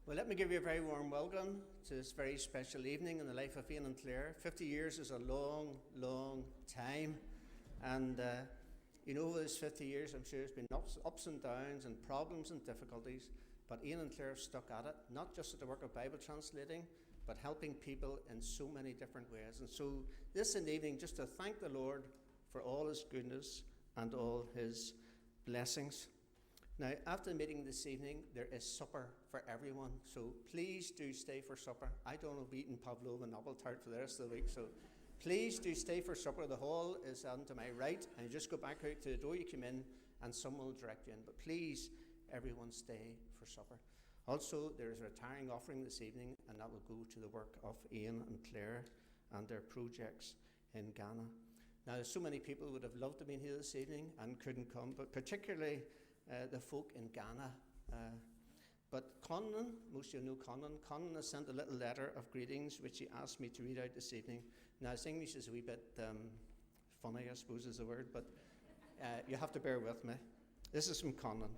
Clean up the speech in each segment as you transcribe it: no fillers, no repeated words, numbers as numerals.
Well, let me give you a very warm welcome to this very special evening in the life of Ian and Claire. 50 years is a long, long time. And, over those 50 years, I'm sure there's been ups and downs and problems and difficulties. But Ian and Claire have stuck at it, not just at the work of Bible translating, but helping people in so many different ways. And so this evening, just to thank the Lord for all his goodness and all his blessings. Now, after the meeting this evening, there is supper for everyone, so please do stay for supper. I don't know if eating pavlova and apple tart for the rest of the week, so please do stay for supper. The hall is on to my right, and you just go back out to the door you came in, and someone will direct you in. But please, everyone stay for supper. Also, there is a retiring offering this evening, and that will go to the work of Ian and Claire and their projects in Ghana. Now, so many people would have loved to be here this evening and couldn't come, but particularly the folk in Ghana. But Conan, most of you know Conan. Conan has sent a little letter of greetings which he asked me to read out this evening. Now, his English is a wee bit funny, I suppose is the word, but you have to bear with me. This is from Conan.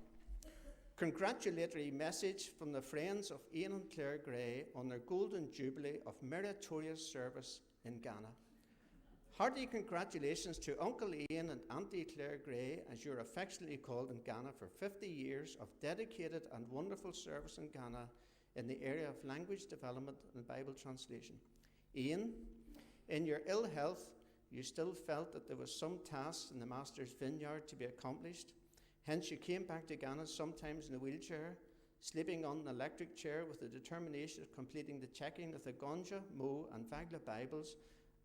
Congratulatory message from the friends of Ian and Claire Gray on their golden jubilee of meritorious service in Ghana. Hearty congratulations to Uncle Ian and Auntie Claire Gray, as you're affectionately called in Ghana, for 50 years of dedicated and wonderful service in Ghana in the area of language development and Bible translation. Ian, in your ill health, you still felt that there was some task in the Master's vineyard to be accomplished. Hence, you came back to Ghana sometimes in a wheelchair, sleeping on an electric chair with the determination of completing the checking of the Gonja, Mo, and Vagla Bibles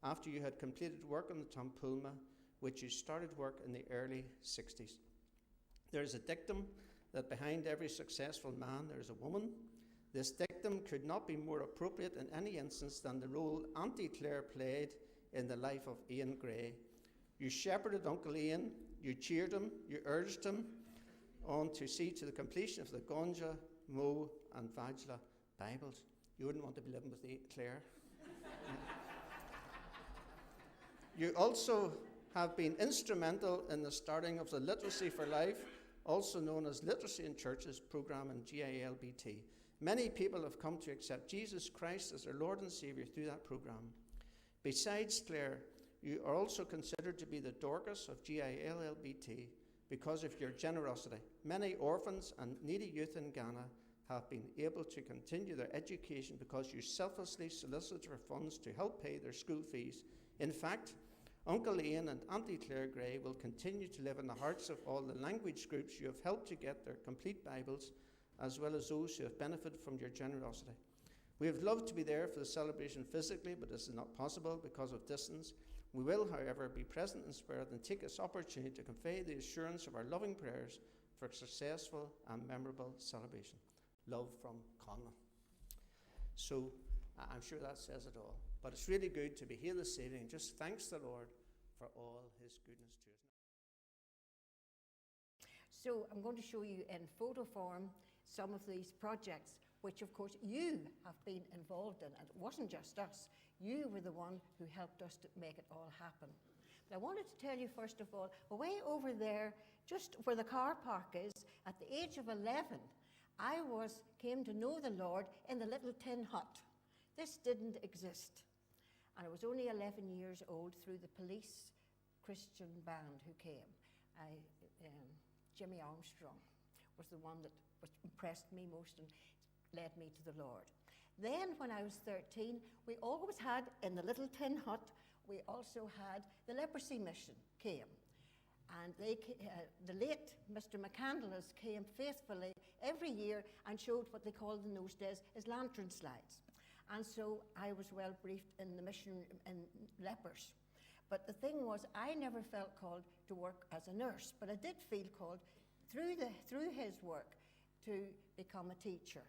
after you had completed work on the Tampulma, which you started work in the early 60s. There is a dictum that behind every successful man there is a woman. This dictum could not be more appropriate in any instance than the role Auntie Claire played in the life of Ian Gray. You shepherded Uncle Ian, you cheered him, you urged him on to see to the completion of the Gonja, Mo, and Vagla Bibles. You wouldn't want to be living with Claire. You also have been instrumental in the starting of the Literacy for Life, also known as Literacy in Churches program in GILBT. Many people have come to accept Jesus Christ as their Lord and Saviour through that program. Besides Claire, you are also considered to be the Dorcas of GILBT because of your generosity. Many orphans and needy youth in Ghana have been able to continue their education because you selflessly solicited for funds to help pay their school fees. In fact, Uncle Ian and Auntie Claire Gray will continue to live in the hearts of all the language groups you have helped to get their complete Bibles, as well as those who have benefited from your generosity. We have loved to be there for the celebration physically, but this is not possible because of distance. We will, however, be present in spirit and take this opportunity to convey the assurance of our loving prayers for a successful and memorable celebration. Love from Conan. So, I'm sure that says it all. But it's really good to be here this evening. Just thanks the Lord for all his goodness to us. So I'm going to show you in photo form some of these projects, which of course you have been involved in. And it wasn't just us. You were the one who helped us to make it all happen. But I wanted to tell you first of all, way over there, just where the car park is, at the age of 11, I came to know the Lord in the little tin hut. This didn't exist. And I was only 11 years old through the police Christian band who came. Jimmy Armstrong was the one that impressed me most and led me to the Lord. Then when I was 13, we always had, in the little tin hut, we also had the Leprosy Mission came. And the late Mr. McCandless came faithfully every year and showed what they called in those days as lantern slides. And so I was well briefed in the mission in lepers. But the thing was, I never felt called to work as a nurse, but I did feel called through his work to become a teacher.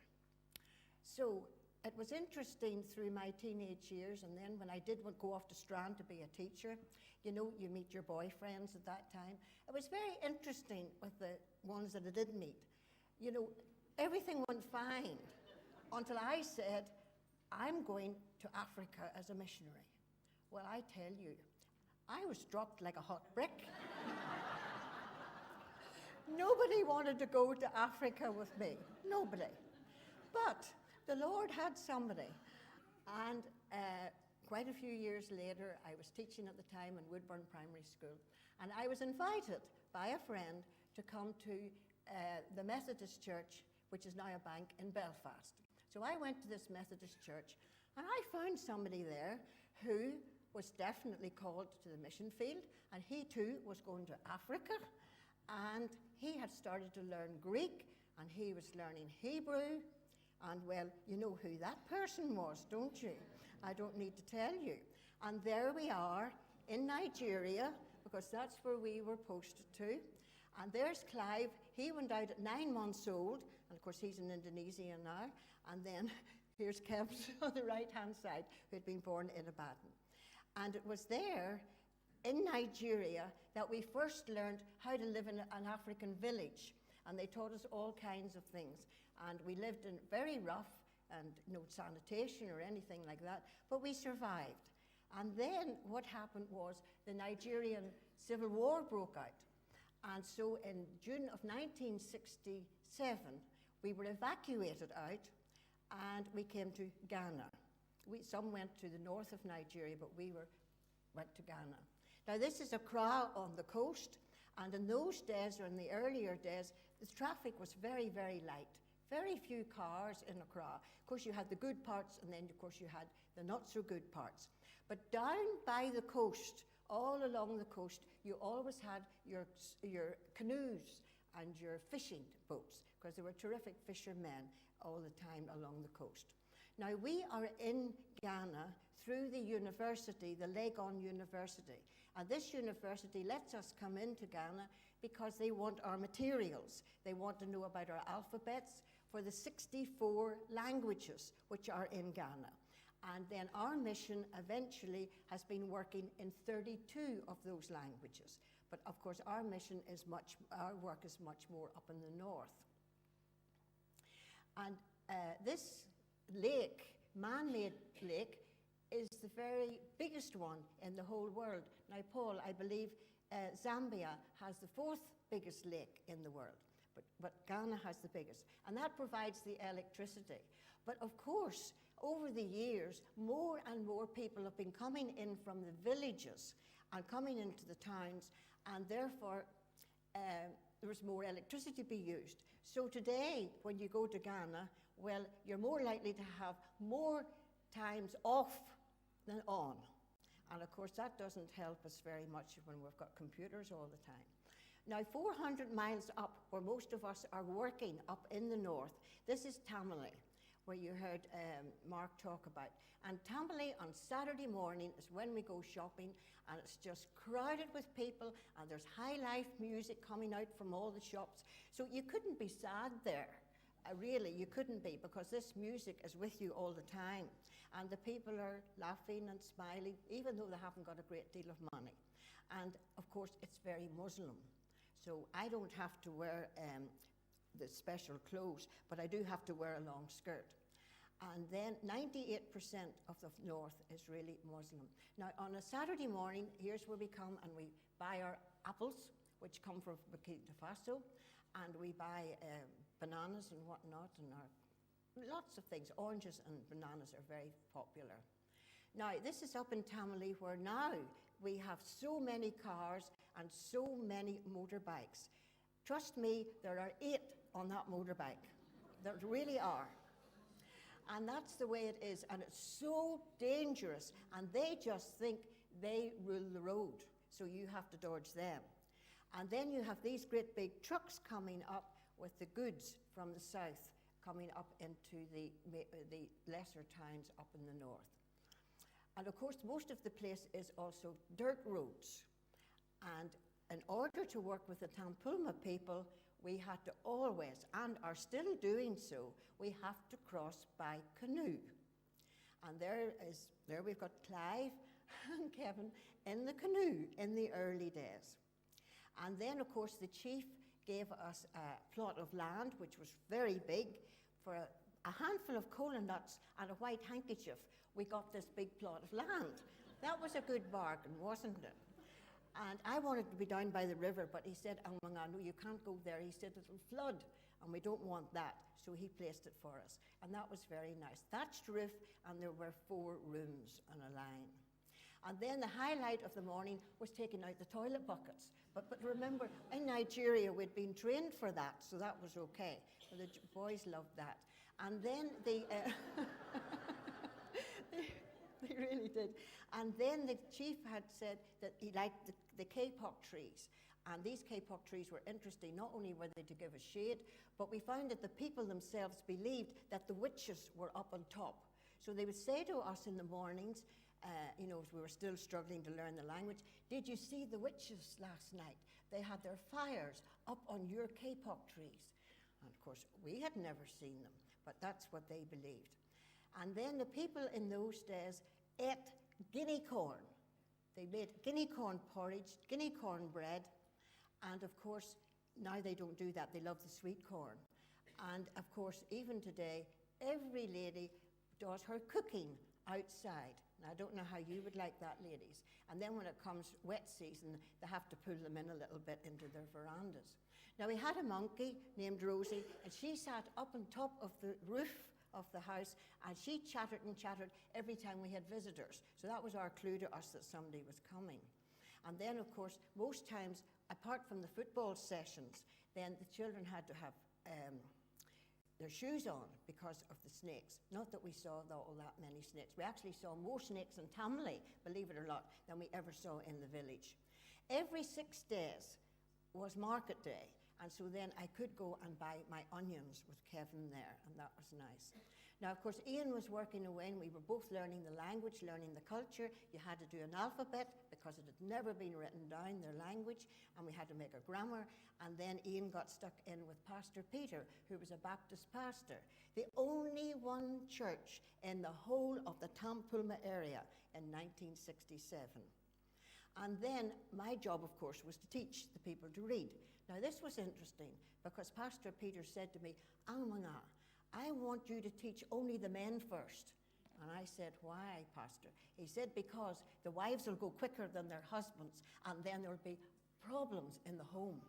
So it was interesting through my teenage years, and then when I did go off to Strand to be a teacher, you meet your boyfriends at that time. It was very interesting with the ones that I did meet. Everything went fine until I said, I'm going to Africa as a missionary. Well, I tell you, I was dropped like a hot brick. Nobody wanted to go to Africa with me. Nobody. But the Lord had somebody. And quite a few years later, I was teaching at the time in Woodburn Primary School, and I was invited by a friend to come to the Methodist Church, which is now a bank in Belfast. So I went to this Methodist church, and I found somebody there who was definitely called to the mission field, and he too was going to Africa, and he had started to learn Greek, and he was learning Hebrew, and well, you know who that person was, don't you? I don't need to tell you. And there we are in Nigeria, because that's where we were posted to. And there's Clive. He went out at 9 months old, and of course he's in Indonesia now. And then here's Kev on the right-hand side, who had been born in Ibadan. And it was there in Nigeria that we first learned how to live in an African village. And they taught us all kinds of things. And we lived in very rough and no sanitation or anything like that, but we survived. And then what happened was the Nigerian Civil War broke out. And so in June of 1967, we were evacuated out and we came to Ghana. Some went to the north of Nigeria, but we went to Ghana. Now this is Accra on the coast, and in those days, or in the earlier days, the traffic was very, very light. Very few cars in Accra. Of course, you had the good parts, and then, of course, you had the not-so-good parts. But down by the coast, all along the coast, you always had your canoes and your fishing boats, because there were terrific fishermen all the time along the coast. Now, we are in Ghana through the university, the Legon University. And this university lets us come into Ghana because they want our materials. They want to know about our alphabets for the 64 languages which are in Ghana. And then our mission eventually has been working in 32 of those languages. But of course, our work is much more up in the north. And this lake, man-made lake, is the very biggest one in the whole world. Now, Paul, I believe Zambia has the 4th biggest lake in the world, but Ghana has the biggest. And that provides the electricity. But of course, over the years, more and more people have been coming in from the villages and coming into the towns, and therefore there was more electricity to be used. So today, when you go to Ghana, well, you're more likely to have more times off than on. And of course, that doesn't help us very much when we've got computers all the time. Now, 400 miles up, where most of us are working up in the north, this is Tamale, where you heard Mark talk about. And Tamale on Saturday morning is when we go shopping, and it's just crowded with people, and there's high life music coming out from all the shops. So you couldn't be sad there. Really, you couldn't be, because this music is with you all the time. And the people are laughing and smiling, even though they haven't got a great deal of money. And of course, it's very Muslim. So I don't have to wear the special clothes, but I do have to wear a long skirt. And then 98% of the north is really Muslim. Now, on a Saturday morning, here's where we come and we buy our apples, which come from Burkina Faso, and we buy bananas and whatnot, and lots of things. Oranges and bananas are very popular. Now, this is up in Tamale, where now we have so many cars and so many motorbikes. Trust me, there are 8 on that motorbike. There really are. And that's the way it is, and it's so dangerous, and they just think they rule the road, so you have to dodge them. And then you have these great big trucks coming up with the goods from the south coming up into the lesser towns up in the north. And of course, most of the place is also dirt roads. And in order to work with the Tampulma people, we had to always, and are still doing so, we have to cross by canoe. And there we've got Clive and Kevin in the canoe in the early days. And then, of course, the chief gave us a plot of land, which was very big. For a handful of cola nuts and a white handkerchief, we got this big plot of land. That was a good bargain, wasn't it? And I wanted to be down by the river, but he said, "Oh, no, you can't go there." He said, "It'll flood, and we don't want that." So he placed it for us. And that was very nice. Thatched roof, and there were 4 rooms on a line. And then the highlight of the morning was taking out the toilet buckets. But remember, in Nigeria, we'd been trained for that, so that was okay. But the boys loved that. And then they really did. And then the chief had said that he liked the kapok trees. And these kapok trees were interesting. Not only were they to give us shade, but we found that the people themselves believed that the witches were up on top. So they would say to us in the mornings, as we were still struggling to learn the language, "Did you see the witches last night? They had their fires up on your kapok trees." And of course, we had never seen them, but that's what they believed. And then the people in those days ate guinea corn. They made guinea corn porridge, guinea corn bread, and of course, now they don't do that. They love the sweet corn. And of course, even today, every lady does her cooking outside. And I don't know how you would like that, ladies. And then when it comes wet season, they have to pull them in a little bit into their verandas. Now, we had a monkey named Rosie, and she sat up on top of the roof of the house, and she chattered and chattered every time we had visitors. So that was our clue to us that somebody was coming. And then, of course, most times, apart from the football sessions, then the children had to have their shoes on because of the snakes. Not that we saw all that many snakes. We actually saw more snakes in Tamale, believe it or not, than we ever saw in the village. Every 6 days was market day, and so then I could go and buy my onions with Kevin there, and that was nice. Now, of course, Ian was working away, and we were both learning the language, learning the culture. You had to do an alphabet because it had never been written down, their language, and we had to make a grammar. And then Ian got stuck in with Pastor Peter, who was a Baptist pastor. The only one church in the whole of the Tampulma area in 1967. And then my job, of course, was to teach the people to read. Now, this was interesting because Pastor Peter said to me, "Almanga, I want you to teach only the men first." And I said, "Why, Pastor?" He said, "Because the wives will go quicker than their husbands, and then there'll be problems in the home.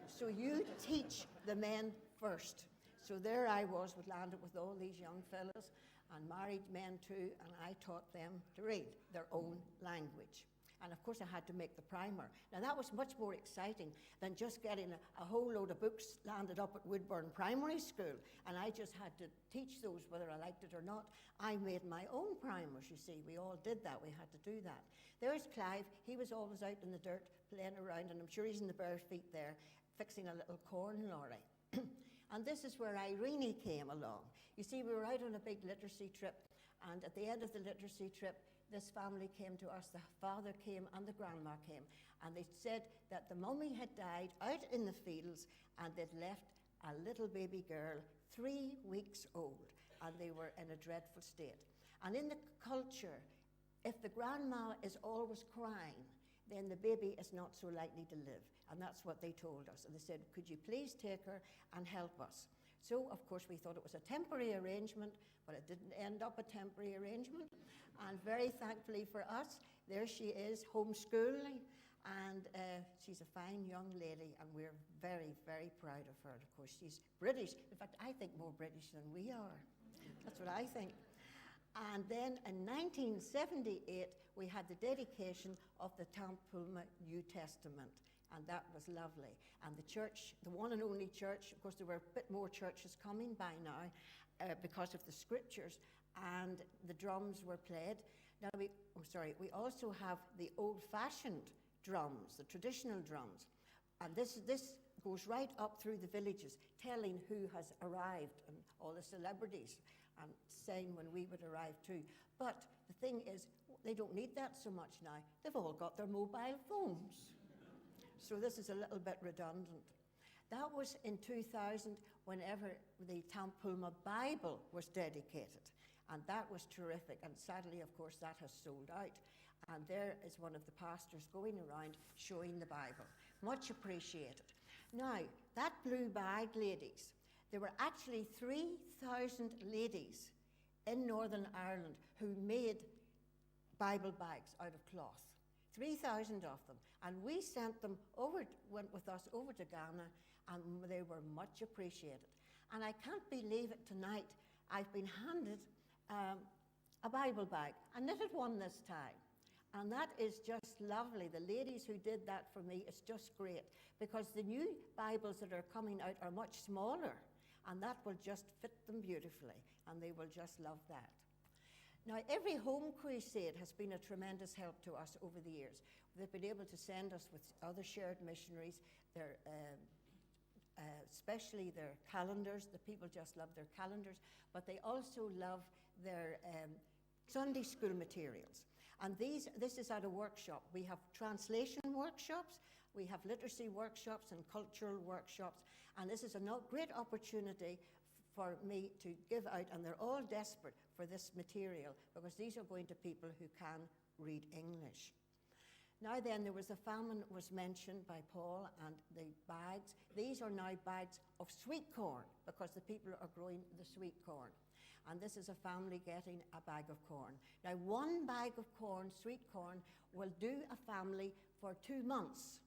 So you teach the men first." So there I was, landed with all these young fellas, and married men too, and I taught them to read their own language. And of course I had to make the primer. Now that was much more exciting than just getting a whole load of books landed up at Woodburn Primary School, and I just had to teach those whether I liked it or not. I made my own primers, you see. We all did that. We had to do that. There's Clive. He was always out in the dirt playing around, and I'm sure he's in the bare feet there fixing a little corn lorry. And this is where Irene came along. You see, we were out on a big literacy trip, and at the end of the literacy trip, this family came to us. The father came and the grandma came, and they said that the mummy had died out in the fields, and they'd left a little baby girl 3 weeks old, and they were in a dreadful state. And in the culture, if the grandma is always crying, then the baby is not so likely to live. And that's what they told us. And they said, "Could you please take her and help us?" So, of course, we thought it was a temporary arrangement, but it didn't end up a temporary arrangement. And very thankfully for us, there she is, homeschooling, and she's a fine young lady, and we're very, very proud of her. Of course, she's British. In fact, I think more British than we are. That's what I think. And then in 1978, we had the dedication of the Tampulma New Testament, and that was lovely. And the church, the one and only church, of course there were a bit more churches coming by now because of the scriptures, and the drums were played. Now we also have the old-fashioned drums, the traditional drums, and this goes right up through the villages, telling who has arrived and all the celebrities, and saying when we would arrive too. But the thing is, they don't need that so much now. They've all got their mobile phones. So this is a little bit redundant. That was in 2000, whenever the Tampulma Bible was dedicated. And that was terrific. And sadly, of course, that has sold out. And there is one of the pastors going around showing the Bible. Much appreciated. Now, that blue bag, ladies, there were actually 3,000 ladies in Northern Ireland who made Bible bags out of cloth. 3,000 of them. And we sent them over, went with us over to Ghana, and they were much appreciated. And I can't believe it tonight, I've been handed a Bible bag, a knitted one this time. And that is just lovely. The ladies who did that for me, it's just great, because the new Bibles that are coming out are much smaller, and that will just fit them beautifully, and they will just love that. Now, every home crusade has been a tremendous help to us over the years. They've been able to send us with other shared missionaries, especially their calendars. The people just love their calendars, but they also love their Sunday school materials. And this is at a workshop. We have translation workshops, we have literacy workshops and cultural workshops, and this is a great opportunity for me to give out, and they're all desperate for this material because these are going to people who can read English. Now then, there was a famine was mentioned by Paul, and the bags, these are now bags of sweet corn because the people are growing the sweet corn. And this is a family getting a bag of corn. Now, one bag of corn, sweet corn, will do a family for 2 months.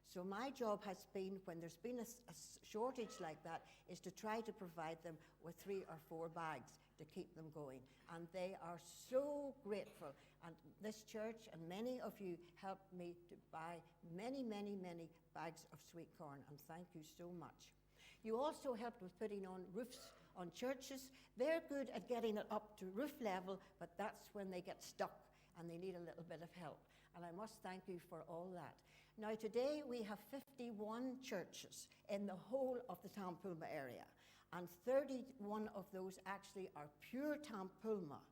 So my job has been, when there's been a shortage like that, is to try to provide them with 3 or 4 bags to keep them going. And they are so grateful. And this church and many of you helped me to buy many, many, many bags of sweet corn. And thank you so much. You also helped with putting on roofs on churches. They're good at getting it up to roof level, but that's when they get stuck and they need a little bit of help. And I must thank you for all that. Now today we have 51 churches in the whole of the Tampulma area, and 31 of those actually are pure Tampulma.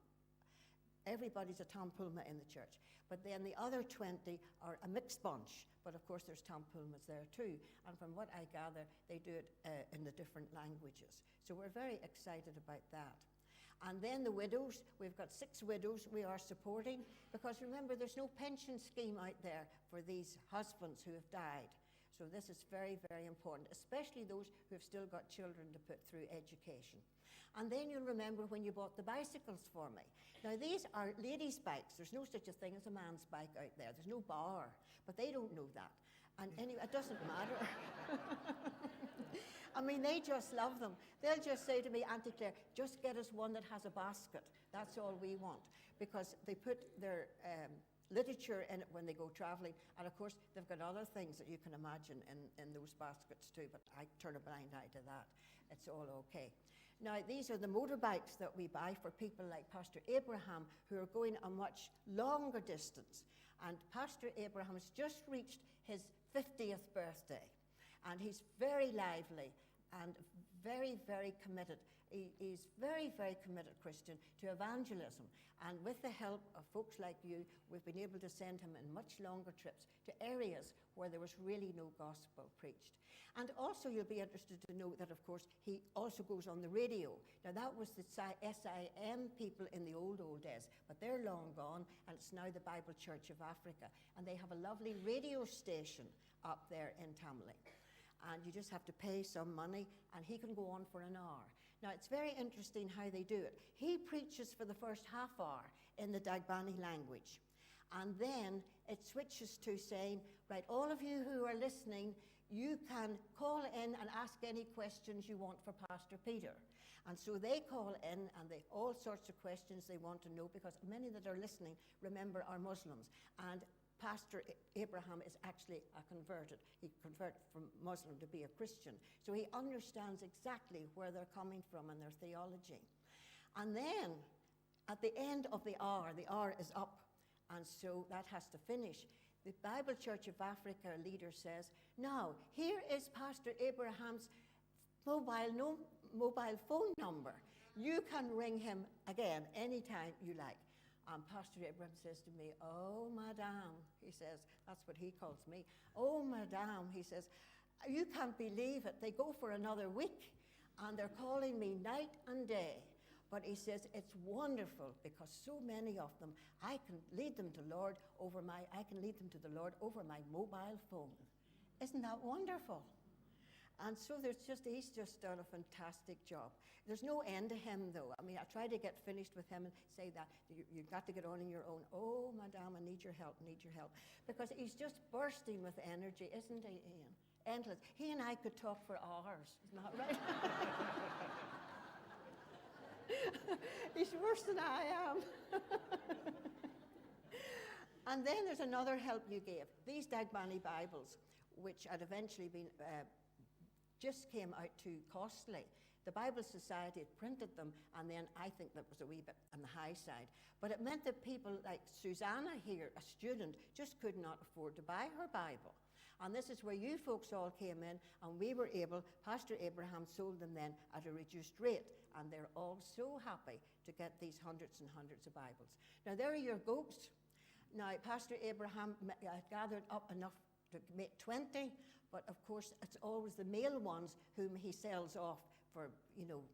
Everybody's a Tampulma in the church. But then the other 20 are a mixed bunch. But of course there's Tampulmas there too. And from what I gather, they do it in the different languages. So we're very excited about that. And then the widows, we've got 6 widows we are supporting, because remember, there's no pension scheme out there for these husbands who have died. So this is very, very important, especially those who have still got children to put through education. And then you'll remember when you bought the bicycles for me. Now these are ladies' bikes. There's no such a thing as a man's bike out there. There's no bar, but they don't know that. And anyway, it doesn't matter. I mean, they just love them. They'll just say to me, Auntie Claire, just get us one that has a basket. That's all we want. Because they put their literature in it when they go traveling. And of course, they've got other things that you can imagine in those baskets too. But I turn a blind eye to that. It's all okay. Now, these are the motorbikes that we buy for people like Pastor Abraham, who are going a much longer distance. And Pastor Abraham has just reached his 50th birthday. And he's very lively and very, very committed. He's very, very committed Christian to evangelism. And with the help of folks like you, we've been able to send him in much longer trips to areas where there was really no gospel preached. And also you'll be interested to know that, of course, he also goes on the radio. Now that was the SIM people in the old days, but they're long gone, and it's now the Bible Church of Africa. And they have a lovely radio station up there in Tamale. And you just have to pay some money, and he can go on for an hour. Now, it's very interesting how they do it. He preaches for the first half hour in the Dagbani language. And then it switches to saying, right, all of you who are listening, you can call in and ask any questions you want for Pastor Peter. And so they call in, and they all sorts of questions they want to know, because many that are listening, remember, are Muslims. And Pastor Abraham is actually a converted. He converted from Muslim to be a Christian. So he understands exactly where they're coming from and their theology. And then, at the end of the hour is up, and so that has to finish. The Bible Church of Africa leader says, now, here is Pastor Abraham's mobile phone number. You can ring him again anytime you like. And Pastor Abraham says to me, oh, madame, he says, that's what he calls me. Oh, madame, he says, you can't believe it. They go for another week, and they're calling me night and day. But he says, it's wonderful, because so many of them, I can lead them to the Lord over my mobile phone. Isn't that wonderful? And so he's just done a fantastic job. There's no end to him, though. I mean, I try to get finished with him and say that you've got to get on your own. Oh, madame, I need your help, Because he's just bursting with energy, isn't he, Ian? Endless. He and I could talk for hours, isn't that right? He's worse than I am. And then there's another help you gave. These Dagbani Bibles, which had eventually been, just came out too costly. The Bible Society had printed them, and then I think that was a wee bit on the high side. But it meant that people like Susanna here, a student, just could not afford to buy her Bible. And this is where you folks all came in, and we were able, Pastor Abraham sold them then at a reduced rate, and they're all so happy to get these hundreds and hundreds of Bibles. Now, there are your goats. Now, Pastor Abraham gathered up enough to make 20, but of course, it's always the male ones whom he sells off for,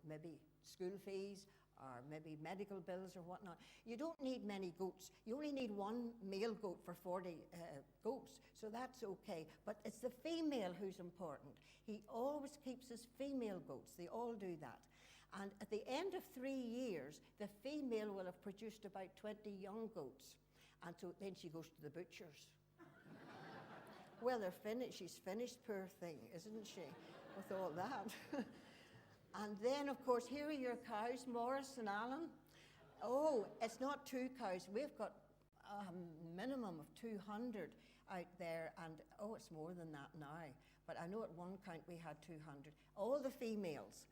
maybe school fees or maybe medical bills or whatnot. You don't need many goats. You only need one male goat for 40 goats, so that's okay. But it's the female who's important. He always keeps his female goats. They all do that. And at the end of 3 years, the female will have produced about 20 young goats. And so then she goes to the butcher's. Well, she's finished, poor thing, isn't she, with all that? And then, of course, here are your cows, Morris and Alan. Oh, it's not 2 cows. We've got a minimum of 200 out there, and it's more than that now. But I know at one count we had 200. All the females,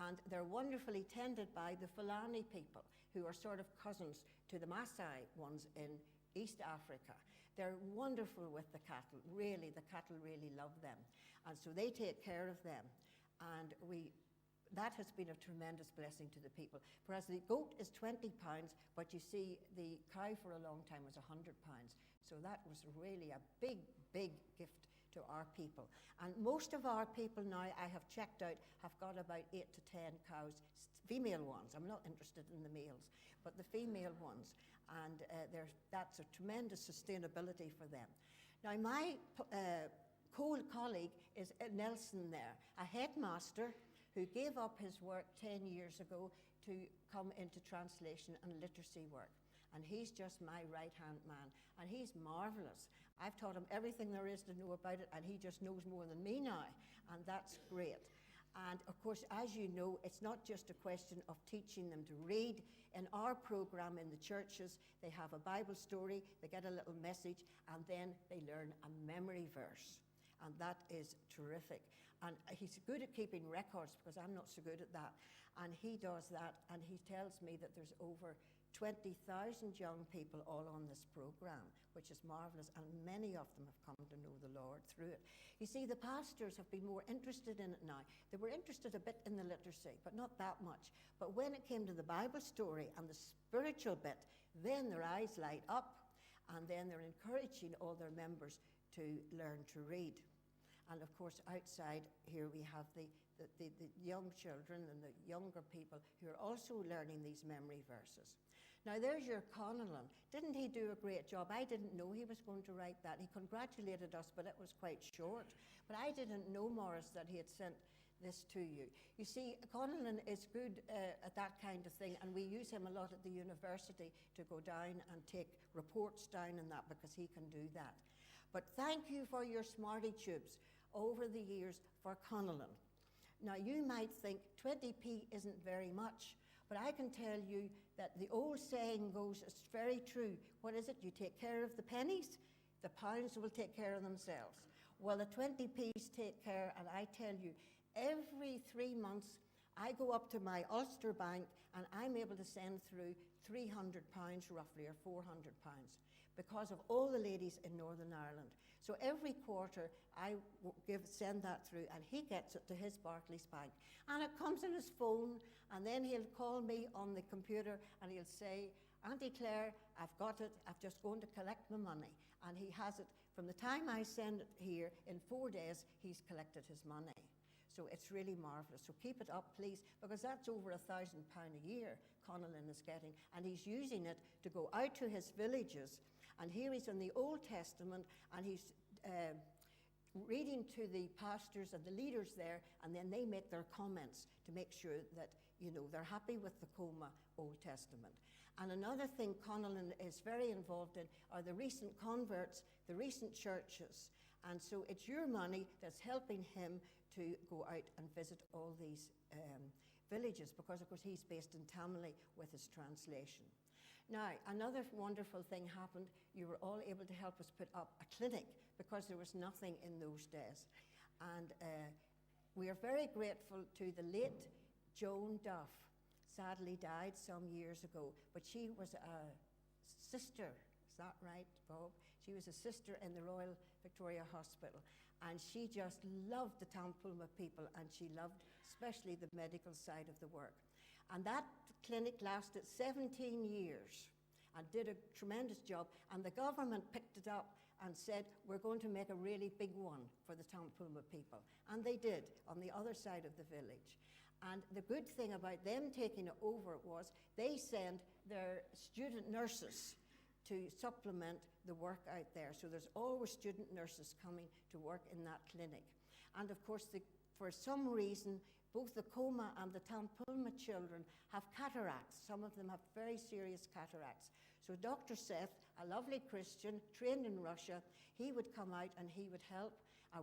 and they're wonderfully tended by the Fulani people, who are sort of cousins to the Maasai ones in East Africa. They're wonderful with the cattle, really. The cattle really love them. And so they take care of them. And that has been a tremendous blessing to the people. Whereas the goat is £20, but you see the cow for a long time was £100. So that was really a big, big gift to our people. And most of our people now, I have checked out, have got about 8 to 10 cows, female ones. I'm not interested in the males, but the female ones. And that's a tremendous sustainability for them. Now, my colleague is Nelson there, a headmaster who gave up his work 10 years ago to come into translation and literacy work. And he's just my right-hand man, and he's marvelous. I've taught him everything there is to know about it, and he just knows more than me now, and that's great. And of course, as you know, it's not just a question of teaching them to read. In our program in the churches, they have a Bible story, they get a little message, and then they learn a memory verse. And that is terrific. And he's good at keeping records, because I'm not so good at that. And he does that, and he tells me that there's over 20,000 young people all on this program, which is marvelous, and many of them have come to know the Lord through it. You see, the pastors have been more interested in it now. They were interested a bit in the literacy, but not that much. But when it came to the Bible story and the spiritual bit, then their eyes light up, and then they're encouraging all their members to learn to read. And of course, outside here we have the young children and the younger people who are also learning these memory verses. Now, there's your Connellan. Didn't he do a great job? I didn't know he was going to write that. He congratulated us, but it was quite short. But I didn't know, Morris, that he had sent this to you. You see, Connellan is good at that kind of thing, and we use him a lot at the university to go down and take reports down and that, because he can do that. But thank you for your Smarty Tubes over the years for Connellan. Now, you might think 20p isn't very much, but I can tell you that the old saying goes, it's very true. What is it? You take care of the pennies, the pounds will take care of themselves. Well, the 20p's take care, and I tell you, every 3 months, I go up to my Ulster bank, and I'm able to send through £300 roughly, or £400, because of all the ladies in Northern Ireland. So every quarter, I send that through, and he gets it to his Barclays bank. And it comes in his phone, and then he'll call me on the computer, and he'll say, Auntie Claire, I've got it, I've just gone to collect my money. And he has it, from the time I send it here, in 4 days, he's collected his money. So it's really marvellous. So keep it up, please, because that's over £1,000 a year Connellan is getting, and he's using it to go out to his villages. And here he's in the Old Testament, and he's reading to the pastors and the leaders there, and then they make their comments to make sure that, they're happy with the Coma Old Testament. And another thing Connellan is very involved in are the recent converts, the recent churches. And so it's your money that's helping him to go out and visit all these villages, because, of course, he's based in Tamale with his translation. Now, another wonderful thing happened. You were all able to help us put up a clinic, because there was nothing in those days. And we are very grateful to the late Joan Duff. Sadly died some years ago, but she was a sister. Is that right, Bob? She was a sister in the Royal Victoria Hospital, and she just loved the Tampulma people, and she loved especially the medical side of the work. And that clinic lasted 17 years and did a tremendous job, and the government picked it up and said, we're going to make a really big one for the Tampulma people. And they did, on the other side of the village. And the good thing about them taking it over was they send their student nurses to supplement the work out there. So there's always student nurses coming to work in that clinic. And of course, for some reason, both the Coma and the Tampulma children have cataracts. Some of them have very serious cataracts. So Dr. Seth, a lovely Christian trained in Russia, he would come out and he would help.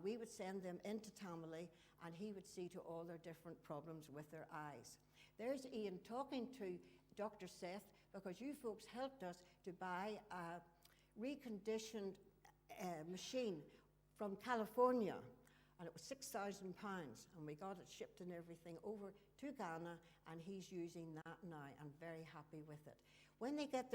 We would send them into Tamale, and he would see to all their different problems with their eyes. There's Ian talking to Dr. Seth, because you folks helped us to buy a reconditioned machine from California, and it was £6,000, and we got it shipped and everything over to Ghana, and he's using that now and very happy with it. When they get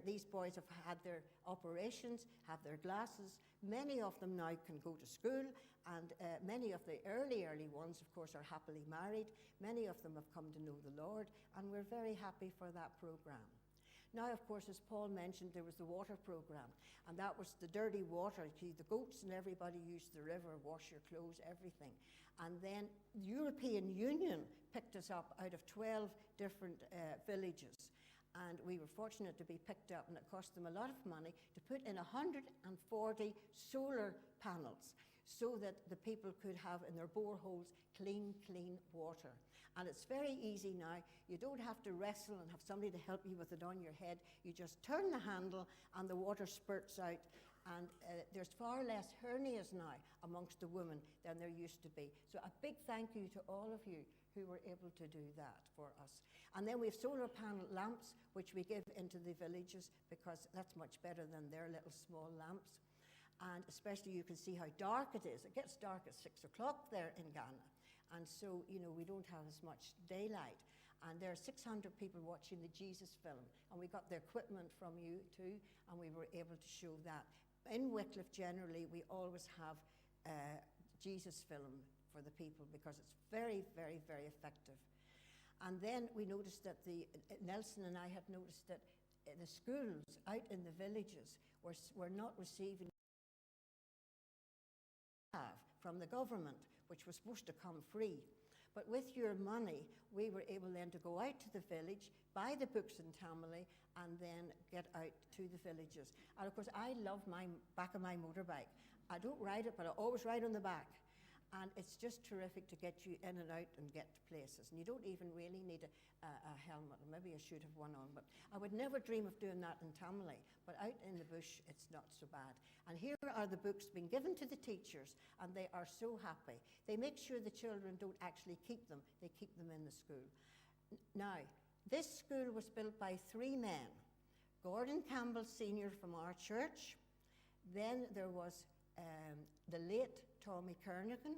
these boys have had their operations, have their glasses, many of them now can go to school, and many of the early ones, of course, are happily married. Many of them have come to know the Lord, and we're very happy for that program. Now, of course, as Paul mentioned, there was the water program, and that was the dirty water. The goats and everybody used the river, wash your clothes, everything. And then the European Union picked us up out of 12 different villages. And we were fortunate to be picked up, and it cost them a lot of money to put in 140 solar panels so that the people could have in their boreholes clean water. And it's very easy now. You don't have to wrestle and have somebody to help you with it on your head. You just turn the handle and the water spurts out. And there's far less hernias now amongst the women than there used to be. So a big thank you to all of you who were able to do that for us. And then we have solar panel lamps, which we give into the villages, because that's much better than their little small lamps. And especially you can see how dark it is. It gets dark at 6 o'clock there in Ghana. And so, we don't have as much daylight. And there are 600 people watching the Jesus film. And we got the equipment from you too, and we were able to show that. In Wycliffe, generally, we always have Jesus film for the people, because it's very, very, very effective. And then we noticed that Nelson and I had noticed that the schools out in the villages were not receiving from the government, which was supposed to come free. But with your money, we were able then to go out to the village, buy the books in Tamale, and then get out to the villages. And of course, I love my back of my motorbike. I don't ride it, but I always ride on the back. And it's just terrific to get you in and out and get to places. And you don't even really need a helmet. Maybe I should have one on, but I would never dream of doing that in Tamale. But out in the bush, it's not so bad. And here are the books being given to the teachers, and they are so happy. They make sure the children don't actually keep them. They keep them in the school. Now, this school was built by 3 men. Gordon Campbell Sr. from our church. Then there was the late Tommy Kernigan,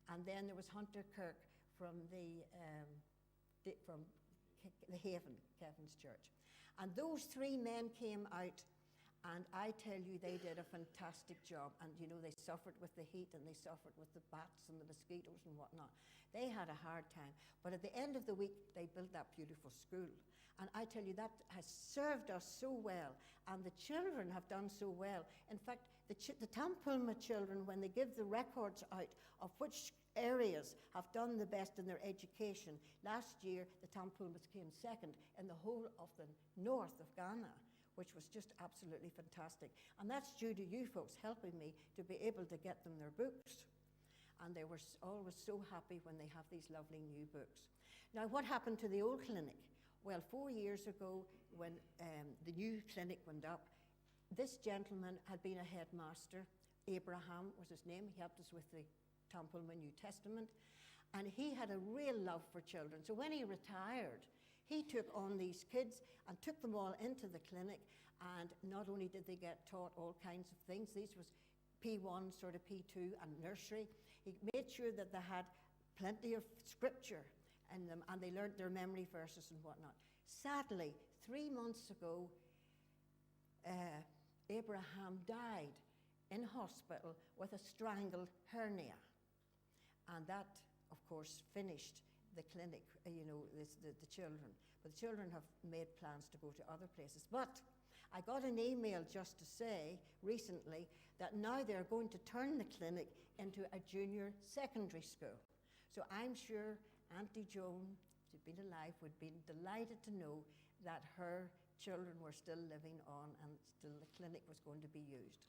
and then there was Hunter Kirk from the Haven, Kevin's church. And those 3 men came out, and I tell you, they did a fantastic job. And they suffered with the heat, and they suffered with the bats and the mosquitoes and whatnot. They had a hard time, but at the end of the week, they built that beautiful school. And I tell you, that has served us so well, and the children have done so well. In fact, the Tampulma children, when they give the records out of which areas have done the best in their education, last year the Tampulmas came second in the whole of the north of Ghana, which was just absolutely fantastic. And that's due to you folks helping me to be able to get them their books. And they were always so happy when they have these lovely new books. Now, what happened to the old clinic? Well, 4 years ago, when the new clinic went up, this gentleman had been a headmaster. Abraham was his name. He helped us with the Tampulma New Testament. And he had a real love for children. So when he retired, he took on these kids and took them all into the clinic. And not only did they get taught all kinds of things, these was P1, sort of P2, and nursery. He made sure that they had plenty of scripture in them, and they learned their memory verses and whatnot. Sadly, 3 months ago, Abraham died in hospital with a strangled hernia. And that, of course, finished the clinic, the children. But the children have made plans to go to other places. But I got an email just to say recently that now they're going to turn the clinic into a junior secondary school. So I'm sure Auntie Joan, if she'd been alive, would be delighted to know that her children were still living on and still the clinic was going to be used.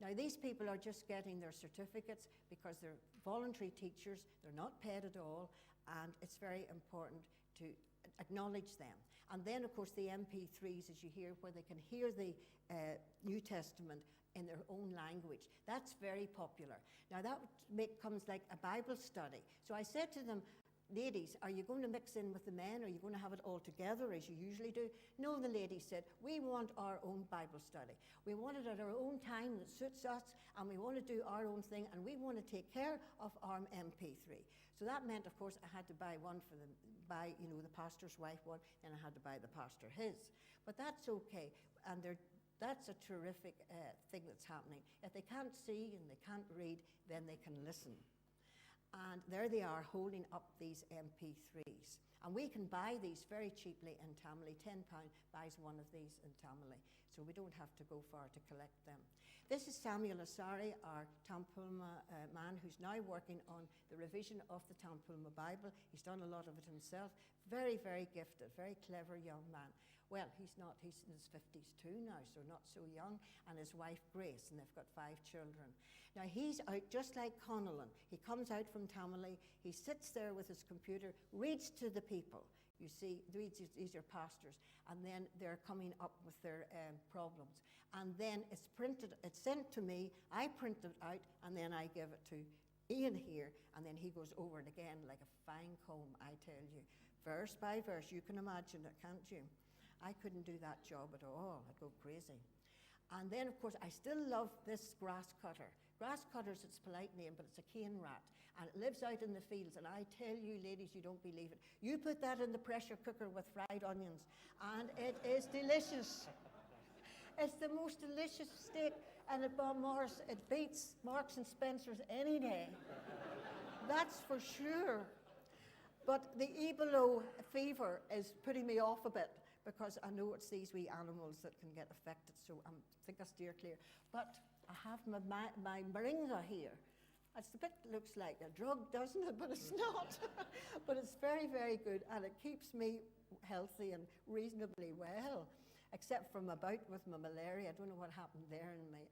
Now, these people are just getting their certificates because they're voluntary teachers, they're not paid at all, and it's very important to acknowledge them. And then, of course, the MP3s, as you hear, where they can hear the New Testament in their own language. That's very popular. Now, that comes like a Bible study. So I said to them, ladies, are you going to mix in with the men? Are you going to have it all together as you usually do? No, the ladies said, we want our own Bible study. We want it at our own time that suits us, and we want to do our own thing, and we want to take care of our MP3. So that meant, of course, I had to buy one for them, the pastor's wife one, and I had to buy the pastor his. But that's okay, and that's a terrific thing that's happening. If they can't see and they can't read, then they can listen. And there they are holding up these MP3s. And we can buy these very cheaply in Tamale. £10 buys one of these in Tamale. So we don't have to go far to collect them. This is Samuel Asari, our Tampulma man, who's now working on the revision of the Tampulma Bible. He's done a lot of it himself. Very, very gifted, very clever young man. Well, he's in his 50s too now, so not so young, and his wife Grace, and they've got 5 children. Now, he's out just like Connellan. He comes out from Tamale, he sits there with his computer, reads to the people. You see, these are pastors, and then they're coming up with their problems. And then it's printed, it's sent to me, I print it out, and then I give it to Ian here, and then he goes over it again like a fine comb, I tell you. Verse by verse, you can imagine it, can't you? I couldn't do that job at all. I'd go crazy. And then, of course, I still love this grass cutter. Grass cutter's its polite name, but it's a cane rat. And it lives out in the fields. And I tell you, ladies, you don't believe it. You put that in the pressure cooker with fried onions, and it is delicious. It's the most delicious steak. And at Bob Morris, it beats Marks and Spencer's any day. That's for sure. But the Ebola fever is putting me off a bit, because I know it's these wee animals that can get affected, so I think I steer clear. But I have my moringa here. It's a bit, looks like a drug, doesn't it? But it's not. But it's very, very good, and it keeps me healthy and reasonably well, except from a bout with my malaria. I don't know what happened there in my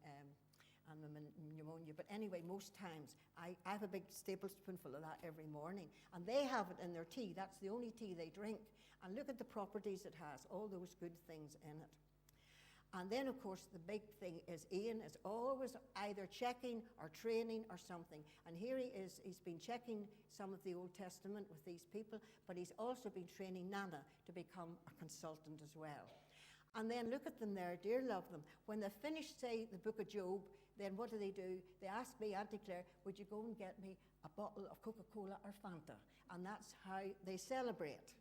pneumonia. But anyway, most times I have a big tablespoonful of that every morning, and they have it in their tea. That's the only tea they drink. And look at the properties it has, all those good things in it. And then, of course, the big thing is Ian is always either checking or training or something. And here he is, he's been checking some of the Old Testament with these people, but he's also been training Nana to become a consultant as well. And then look at them there, dear love them. When they finish, say, the book of Job, then what do? They ask me, Auntie Claire, would you go and get me a bottle of Coca-Cola or Fanta? And that's how they celebrate.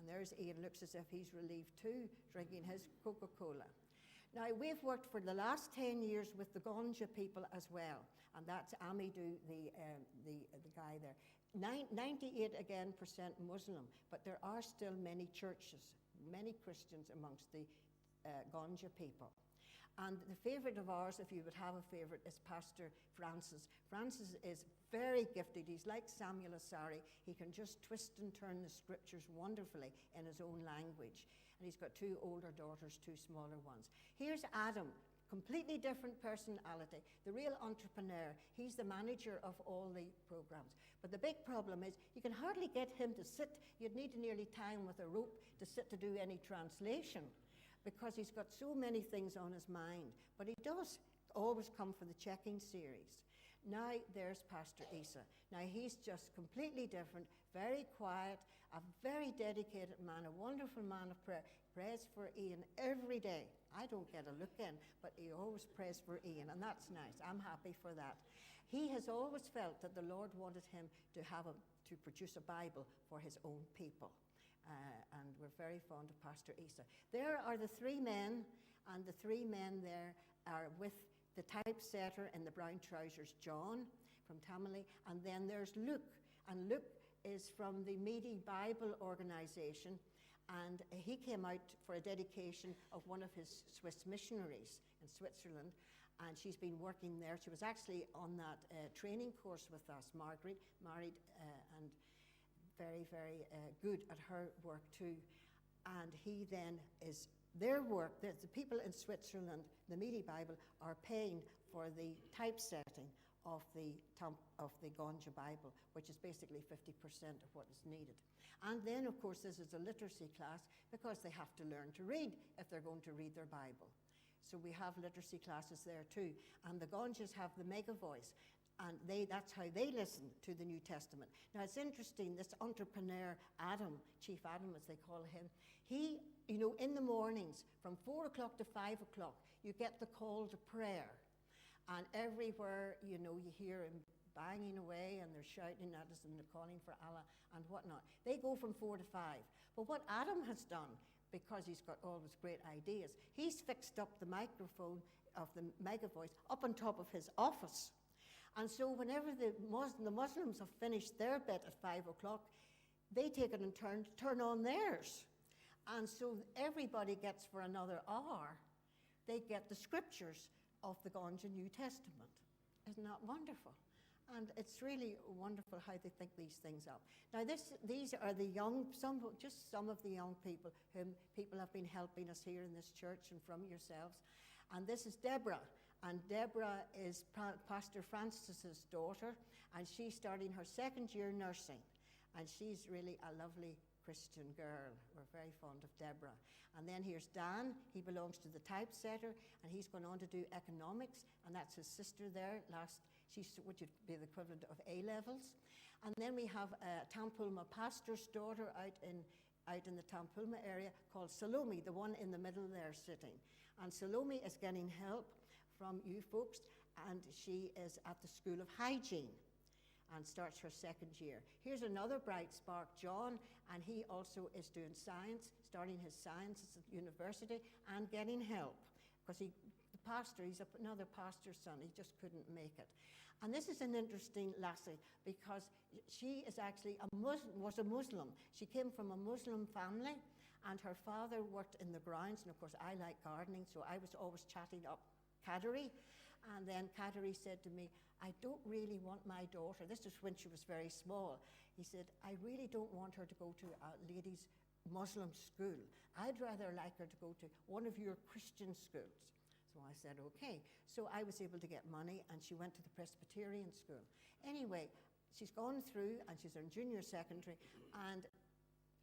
And there's Ian, looks as if he's relieved too, drinking his Coca-Cola. Now, we've worked for the last 10 years with the Ganja people as well, and that's Amidou, the guy there. 98% Muslim, but there are still many churches, many Christians amongst the Ganja people. And the favourite of ours, if you would have a favourite, is Pastor Francis. Francis is very gifted. He's like Samuel Asari. He can just twist and turn the scriptures wonderfully in his own language. And he's got 2 older daughters, 2 smaller ones. Here's Adam, completely different personality, the real entrepreneur. He's the manager of all the programs. But the big problem is you can hardly get him to sit. You'd need to nearly tie him with a rope to sit to do any translation, because he's got so many things on his mind. But he does always come for the checking series. Now there's Pastor Isa. Now he's just completely different, very quiet, a very dedicated man, a wonderful man of prayer. Prays for Ian every day. I don't get a look in, but he always prays for Ian, and that's nice. I'm happy for that. He has always felt that the Lord wanted him to produce a Bible for his own people. And we're very fond of Pastor Isa. There are the 3 men, and the 3 men there are with the typesetter in the brown trousers, John from Tammany, and then there's Luke. And Luke is from the Meaty Bible organization, and he came out for a dedication of one of his Swiss missionaries in Switzerland, and she's been working there. She was actually on that training course with us, Margaret, married and very, very good at her work too. And he then is, their work, the people in Switzerland, the Meaty Bible, are paying for the typesetting of the Ganja Bible, which is basically 50% of what is needed. And then, of course, this is a literacy class, because they have to learn to read if they're going to read their Bible. So we have literacy classes there too. And the Ganjas have the mega voice, and that's how they listen to the New Testament. Now it's interesting, this entrepreneur Adam, Chief Adam as they call him, he, in the mornings from 4 o'clock to 5 o'clock, you get the call to prayer. And everywhere, you hear him banging away, and they're shouting at us, and they're calling for Allah and whatnot. They go from 4 to 5. But what Adam has done, because he's got all these great ideas, he's fixed up the microphone of the mega voice up on top of his office. And so whenever the Muslims have finished their bit at 5 o'clock, they take it in turn to turn on theirs. And so everybody gets, for another hour, they get the scriptures of the Ganja New Testament. Isn't that wonderful? And it's really wonderful how they think these things up. Now these are the young, some of the young people whom people have been helping us here in this church and from yourselves. And this is Deborah. And Deborah is Pastor Francis's daughter, and she's starting her 2nd year nursing. And she's really a lovely Christian girl. We're very fond of Deborah. And then here's Dan. He belongs to the typesetter, and he's gone on to do economics, and that's his sister there. She's would be the equivalent of A-levels. And then we have a Tampulma pastor's daughter out in the Tampulma area called Salome, the one in the middle there sitting. And Salome is getting help from you folks, and she is at the School of Hygiene and starts her 2nd year. Here's another bright spark, John, and he also is doing science, starting his sciences at university and getting help, because he's another pastor's son. He just couldn't make it. And this is an interesting lassie, because she is actually was a Muslim. She came from a Muslim family, and her father worked in the grounds, and of course I like gardening, so I was always chatting up Kadri. And then Kadri said to me, I don't really want my daughter, this was when she was very small, he said, I really don't want her to go to a ladies' Muslim school. I'd rather like her to go to one of your Christian schools. So I said, okay. So I was able to get money, and she went to the Presbyterian school. Anyway, she's gone through, and she's in junior secondary, and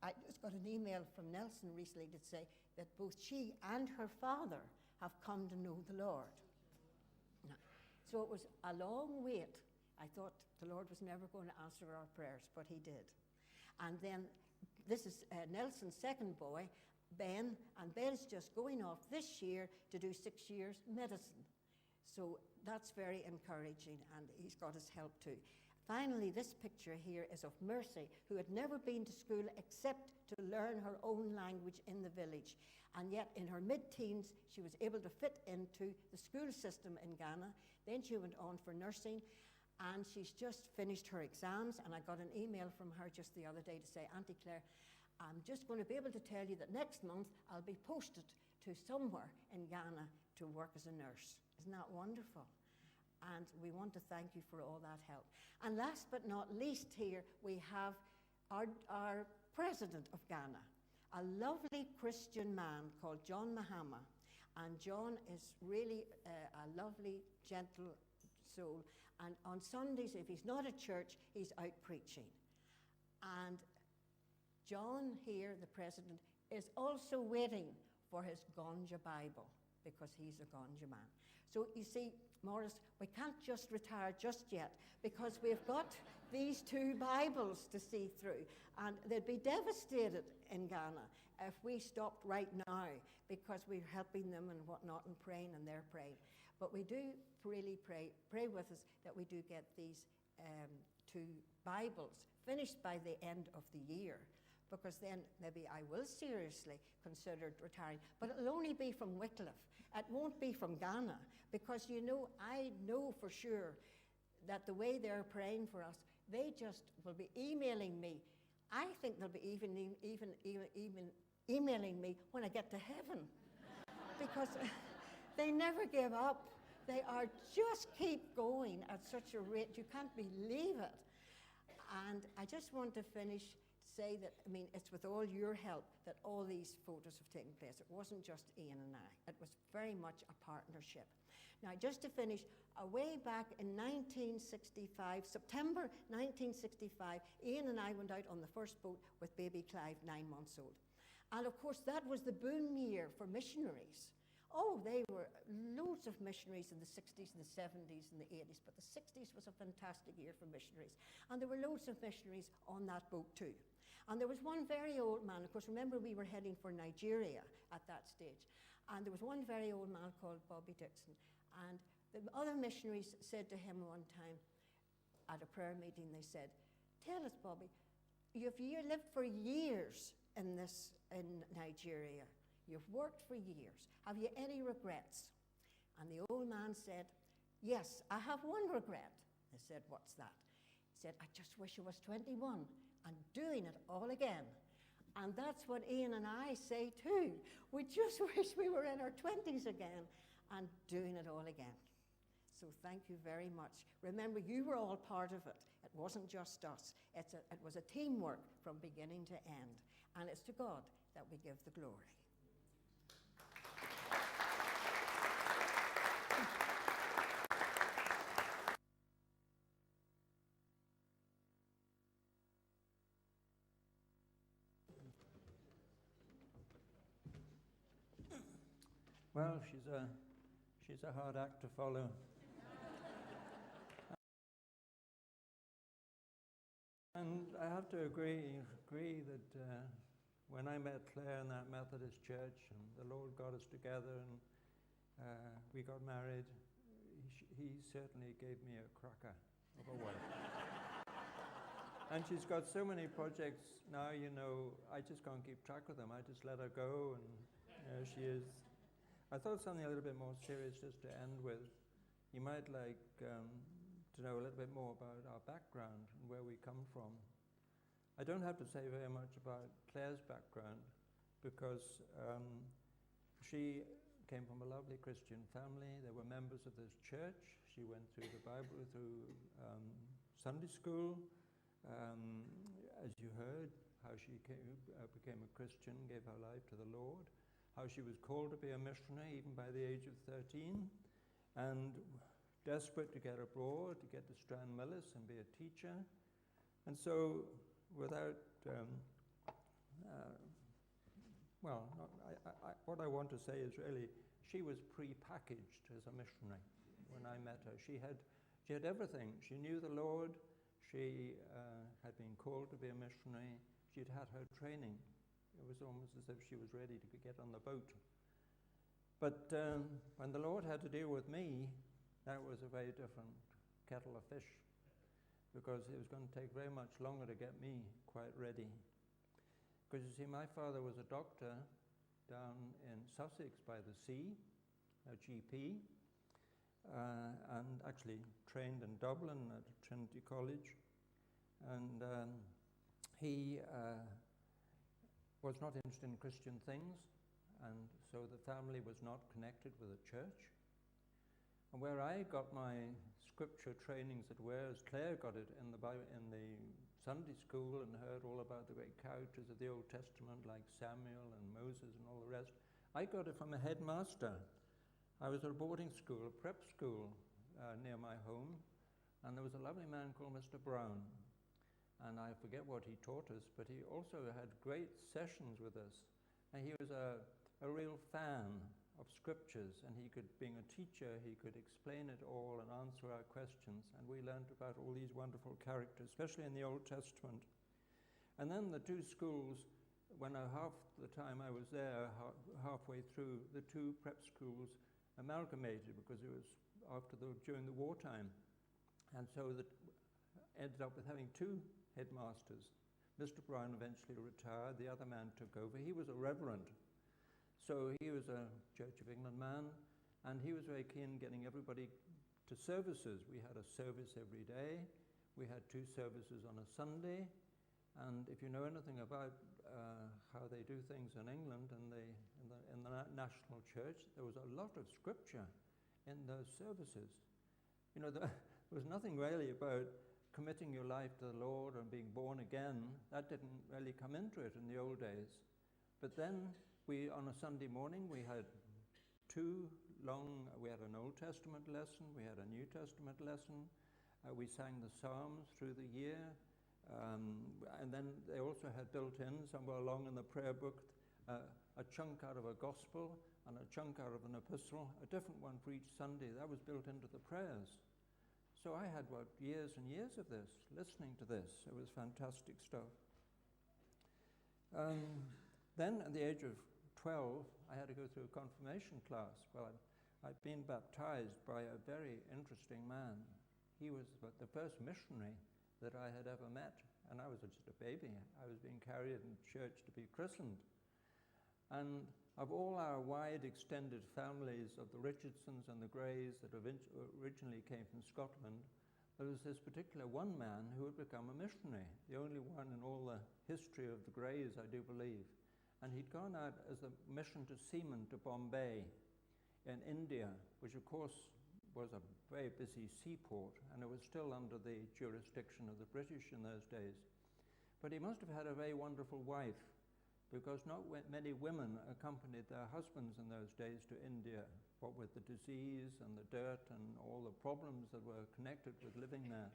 I just got an email from Nelson recently to say that both she and her father have come to know the Lord. So it was a long wait. I thought the Lord was never going to answer our prayers, but he did. And then this is Nelson's 2nd boy, Ben, and Ben's just going off this year to do 6 years medicine. So that's very encouraging, and he's got his help too. Finally, this picture here is of Mercy, who had never been to school except to learn her own language in the village. And yet in her mid-teens, she was able to fit into the school system in Ghana. Then she went on for nursing, and she's just finished her exams. And I got an email from her just the other day to say, Auntie Claire, I'm just going to be able to tell you that next month I'll be posted to somewhere in Ghana to work as a nurse. Isn't that wonderful? And we want to thank you for all that help. And last but not least here, we have our president of Ghana. a lovely Christian man called John Mahama. And John is really a lovely, gentle soul. And on Sundays, if he's not at church, he's out preaching. And John here, the president, is also waiting for his Ganja Bible, because he's a Ganja man. So you see, Morris, we can't just retire just yet, because we've got these 2 Bibles to see through. And they'd be devastated in Ghana if we stopped right now, because we're helping them and whatnot and praying, and they're praying. But we do really pray with us that we do get these 2 Bibles finished by the end of the year, because then maybe I will seriously consider retiring. But it'll only be from Wycliffe. It won't be from Ghana, because I know for sure that the way they're praying for us, they just will be emailing me. I think they'll be even emailing me when I get to heaven, because they never give up. They are just keep going at such a rate, you can't believe it. And I just want to finish to say that, it's with all your help that all these photos have taken place. It wasn't just Ian and I. It was very much a partnership. Now, just to finish, way back in 1965, September 1965, Ian and I went out on the first boat with baby Clive, 9 months old. And of course, that was the boom year for missionaries. Oh, they were loads of missionaries in the 60s and the 70s and the 80s, but the 60s was a fantastic year for missionaries. And there were loads of missionaries on that boat too. And there was one very old man, of course, remember we were heading for Nigeria at that stage. And there was one very old man called Bobby Dixon. And the other missionaries said to him one time at a prayer meeting, they said, "Tell us, Bobby, you've lived for years in Nigeria. You've worked for years. Have you any regrets?" And the old man said, "Yes, I have one regret." They said, "What's that?" He said, "I just wish I was 21 and doing it all again." And that's what Ian and I say too. We just wish we were in our 20s again and doing it all again. So thank you very much. Remember, you were all part of it. It wasn't just us. It was a teamwork from beginning to end. And it's to God that we give the glory. Well, she's a hard act to follow. And I have to agree that when I met Claire in that Methodist church and the Lord got us together and we got married, he certainly gave me a cracker of a wife. And she's got so many projects now, I just can't keep track of them. I just let her go, and she is. I thought something a little bit more serious just to end with. You might like to know a little bit more about our background and where we come from. I don't have to say very much about Claire's background because she came from a lovely Christian family. They were members of this church. She went through the Bible, through Sunday school. As you heard, how she became a Christian, gave her life to the Lord, how she was called to be a missionary even by the age of 13, and desperate to get abroad, to get to Stranmillis and be a teacher. And so without, what I want to say is really, she was pre-packaged as a missionary when I met her. She had everything. She knew the Lord. She had been called to be a missionary. She'd had her training. It was almost as if she was ready to get on the boat. But when the Lord had to deal with me, that was a very different kettle of fish, because it was going to take very much longer to get me quite ready. Because you see, my father was a doctor down in Sussex by the sea, a GP, and actually trained in Dublin at Trinity College. And he was not interested in Christian things, and so the family was not connected with the church. And where I got my scripture trainings at Wales, Claire got it in the Sunday school and heard all about the great characters of the Old Testament like Samuel and Moses and all the rest. I got it from a headmaster. I was at a boarding school, a prep school near my home, and there was a lovely man called Mr. Brown. And I forget what he taught us, but he also had great sessions with us. And he was a real fan of scriptures, and he could, being a teacher, he could explain it all and answer our questions. And we learned about all these wonderful characters, especially in the Old Testament. And then the two schools, when half the time I was there, halfway through, the two prep schools amalgamated because it was during the wartime. And so that ended up with having two headmasters. Mr. Brown eventually retired, the other man took over. He was a reverend, so he was a Church of England man, and he was very keen getting everybody to services. We had a service every day. We had two services on a Sunday, and if you know anything about how they do things in England and in the national church, there was a lot of scripture in those services. You know, there was nothing really about committing your life to the Lord and being born again. That didn't really come into it in the old days. But then on a Sunday morning, we had we had an Old Testament lesson, we had a New Testament lesson, we sang the Psalms through the year, and then they also had built in, somewhere along in the prayer book, a chunk out of a gospel and a chunk out of an epistle, a different one for each Sunday. That was built into the prayers. So I had, years and years of this, listening to this. It was fantastic stuff. Then at the age of 12, I had to go through a confirmation class. Well, I'd been baptized by a very interesting man. He was the first missionary that I had ever met, and I was just a baby. I was being carried in church to be christened. And of all our wide extended families of the Richardsons and the Greys that originally came from Scotland, there was this particular one man who had become a missionary, the only one in all the history of the Greys, I do believe. And he'd gone out as a mission to seamen to Bombay in India, which of course was a very busy seaport, and it was still under the jurisdiction of the British in those days. But he must have had a very wonderful wife, because not many women accompanied their husbands in those days to India, what with the disease and the dirt and all the problems that were connected with living there.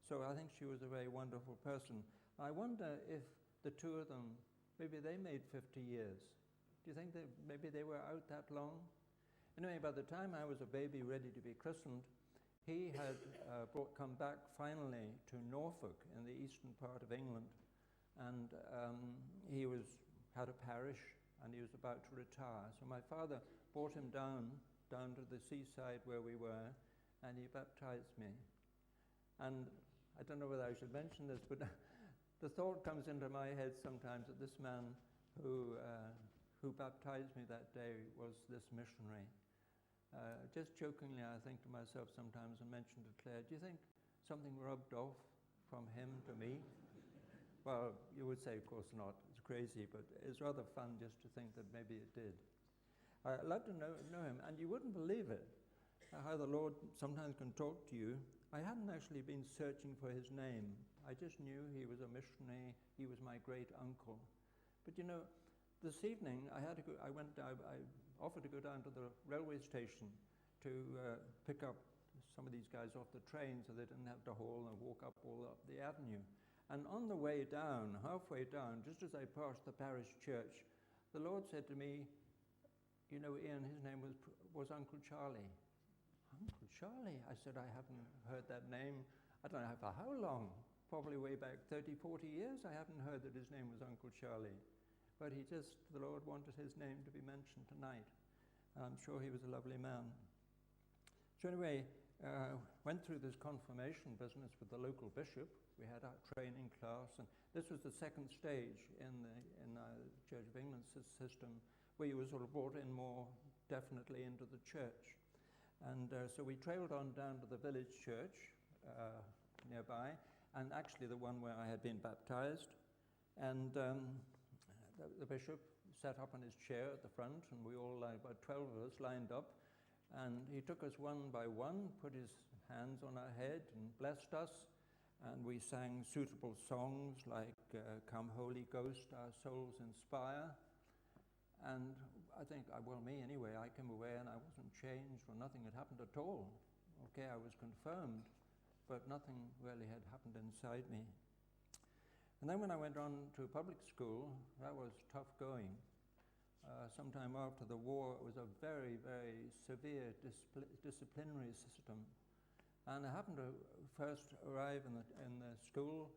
So I think she was a very wonderful person. I wonder if the two of them, maybe they made 50 years. Do you think that maybe they were out that long? Anyway, by the time I was a baby ready to be christened, he had come back finally to Norfolk in the eastern part of England. And he had a parish, and he was about to retire. So my father brought him down to the seaside where we were, and he baptized me. And I don't know whether I should mention this, but the thought comes into my head sometimes that this man who baptized me that day was this missionary. Just jokingly, I think to myself sometimes and mention to Claire, do you think something rubbed off from him to me? Well, you would say, of course not. It's crazy, but it's rather fun just to think that maybe it did. I'd love to know him, and you wouldn't believe it, how the Lord sometimes can talk to you. I hadn't actually been searching for his name. I just knew he was a missionary. He was my great uncle. But you know, this evening I offered to go down to the railway station to pick up some of these guys off the train so they didn't have to haul and walk up all up the avenue. And on the way down, halfway down, just as I passed the parish church, the Lord said to me, you know, Ian, his name was Uncle Charlie. Uncle Charlie? I said, I haven't heard that name, I don't know for how long, probably way back 30, 40 years, I haven't heard that his name was Uncle Charlie. But the Lord wanted his name to be mentioned tonight. And I'm sure he was a lovely man. So anyway, went through this confirmation business with the local bishop. We had our training class, and this was the second stage in the Church of England system, where you were sort of brought in more definitely into the church. And so we trailed on down to the village church nearby, and actually the one where I had been baptized. And the bishop sat up in his chair at the front, and we all, about 12 of us, lined up. And he took us one by one, put his hands on our head and blessed us. and we sang suitable songs like Come Holy Ghost, Our Souls Inspire. And I think, well, me anyway, I came away and I wasn't changed, or nothing had happened at all. Okay, I was confirmed, but nothing really had happened inside me. And then when I went on to public school, that was tough going. Sometime after the war, it was a very, very severe disciplinary system. And I happened to first arrive in the school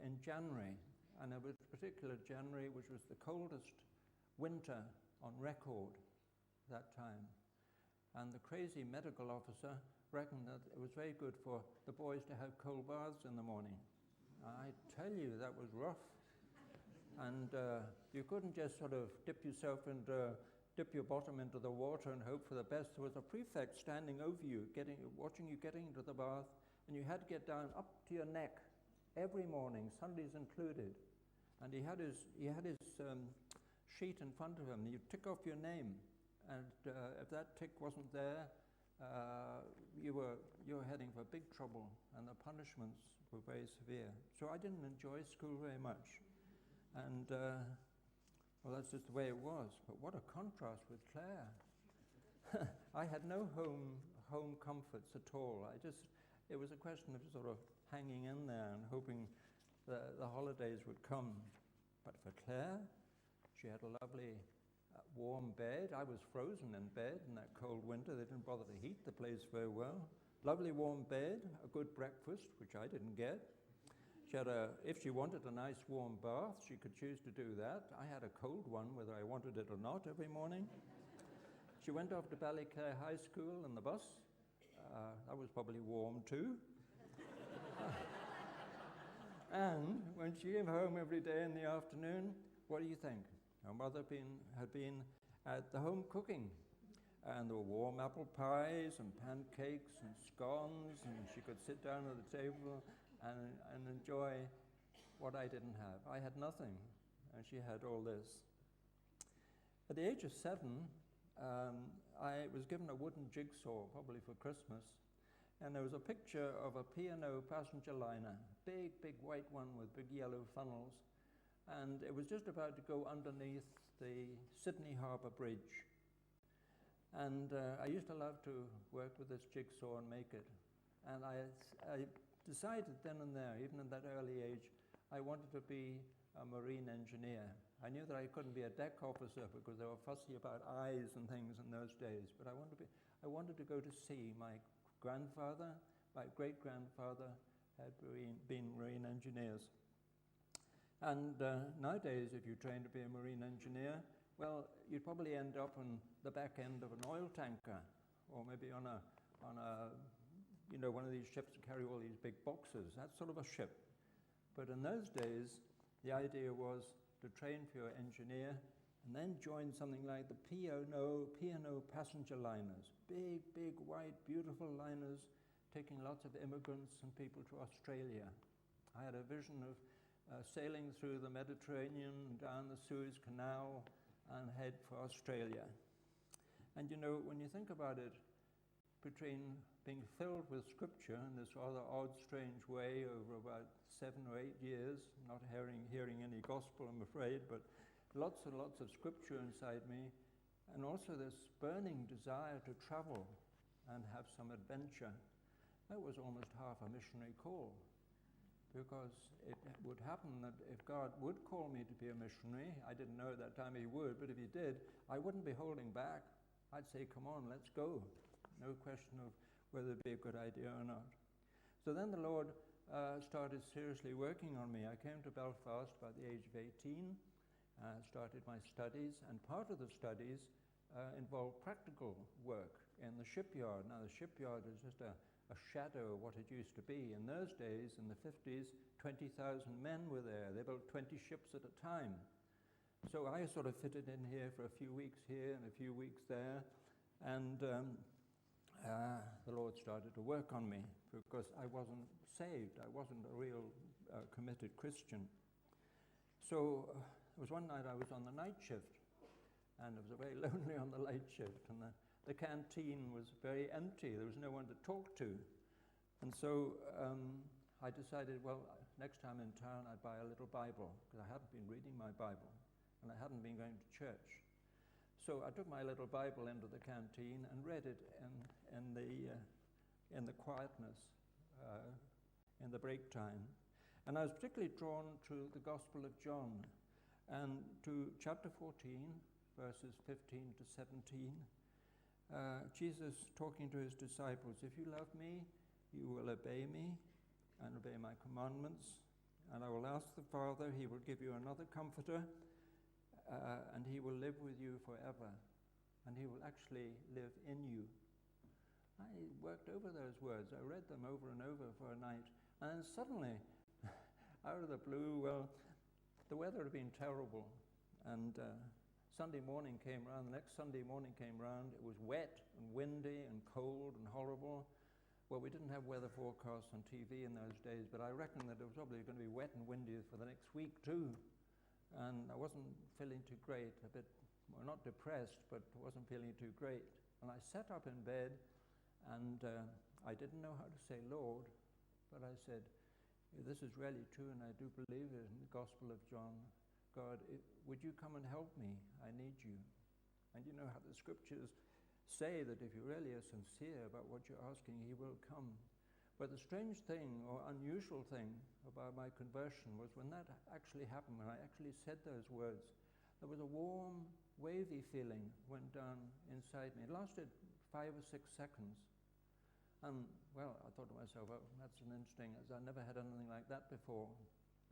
in January, and it was a particular January, which was the coldest winter on record that time. And the crazy medical officer reckoned that it was very good for the boys to have cold baths in the morning. I tell you, that was rough. And you couldn't just sort of dip your bottom into the water and hope for the best. There was a prefect standing over you, watching you getting into the bath, and you had to get down up to your neck every morning, Sundays included. And he had his sheet in front of him. You'd tick off your name, and if that tick wasn't there, you were heading for big trouble, and the punishments were very severe. So I didn't enjoy school very much. And, well, that's just the way it was. But what a contrast with Claire. I had no home comforts at all. It was a question of sort of hanging in there and hoping the holidays would come. But for Claire, she had a lovely warm bed. I was frozen in bed in that cold winter. They didn't bother to heat the place very well. Lovely warm bed, a good breakfast, which I didn't get. She had if she wanted a nice warm bath, she could choose to do that. I had a cold one, whether I wanted it or not, every morning. She went off to Ballyclare High School in the bus. That was probably warm too. And when she came home every day in the afternoon, what do you think? Her mother had been at the home cooking. And there were warm apple pies and pancakes and scones, and she could sit down at the table and enjoy what I didn't have. I had nothing, and she had all this. At the age of 7, I was given a wooden jigsaw, probably for Christmas, and there was a picture of a P&O passenger liner, big white one with big yellow funnels, and it was just about to go underneath the Sydney Harbour Bridge. And I used to love to work with this jigsaw and make it. And I decided then and there, even at that early age, I wanted to be a marine engineer. I knew that I couldn't be a deck officer because they were fussy about eyes and things in those days, but I wanted to go to sea. My grandfather, my great-grandfather had been marine engineers. And nowadays, if you train to be a marine engineer, well, you'd probably end up on the back end of an oil tanker, or maybe on one of these ships that carry all these big boxes. That's sort of a ship. But in those days, the idea was to train for your engineer and then join something like the P&O passenger liners. Big, white, beautiful liners taking lots of immigrants and people to Australia. I had a vision of sailing through the Mediterranean, down the Suez Canal, and head for Australia. And when you think about it, between being filled with scripture in this rather odd, strange way over about 7 or 8 years, not hearing any gospel, I'm afraid, but lots and lots of scripture inside me, and also this burning desire to travel and have some adventure, that was almost half a missionary call. Because it would happen that if God would call me to be a missionary, I didn't know at that time he would, but if he did, I wouldn't be holding back. I'd say, come on, let's go. No question of whether it'd be a good idea or not. So then the Lord started seriously working on me. I came to Belfast by the age of 18, started my studies, and part of the studies involved practical work in the shipyard. Now, the shipyard is just a shadow of what it used to be. In those days, in the 50s, 20,000 men were there. They built 20 ships at a time. So I sort of fitted in here for a few weeks here and a few weeks there, and the Lord started to work on me because I wasn't saved. I wasn't a real committed Christian. So it was one night I was on the night shift, and it was very lonely on the night shift, and the canteen was very empty. There was no one to talk to. And so I decided, well, next time in town I'd buy a little Bible, because I hadn't been reading my Bible, and I hadn't been going to church. So I took my little Bible into the canteen and read it in the quietness, in the break time. And I was particularly drawn to the Gospel of John and to chapter 14, verses 15 to 17. Jesus talking to his disciples, if you love me, you will obey me and obey my commandments. And I will ask the Father, he will give you another comforter, and he will live with you forever. And he will actually live in you. I worked over those words. I read them over and over for a night. And then suddenly, out of the blue, well, the weather had been terrible. And Sunday morning came round. The next Sunday morning came round. It was wet and windy and cold and horrible. Well, we didn't have weather forecasts on TV in those days, but I reckon that it was probably going to be wet and windy for the next week too. And I wasn't feeling too great, a bit, well, not depressed, but wasn't feeling too great. And I sat up in bed, and I didn't know how to say Lord, but I said, this is really true, and I do believe it in the Gospel of John. God, would you come and help me? I need you. And you know how the scriptures say that if you really are sincere about what you're asking, he will come. But the strange thing, or unusual thing, about my conversion was when that actually happened, when I actually said those words, there was a warm, wavy feeling went down inside me. It lasted 5 or 6 seconds. And, well, I thought to myself, oh, that's an interesting, as I never had anything like that before.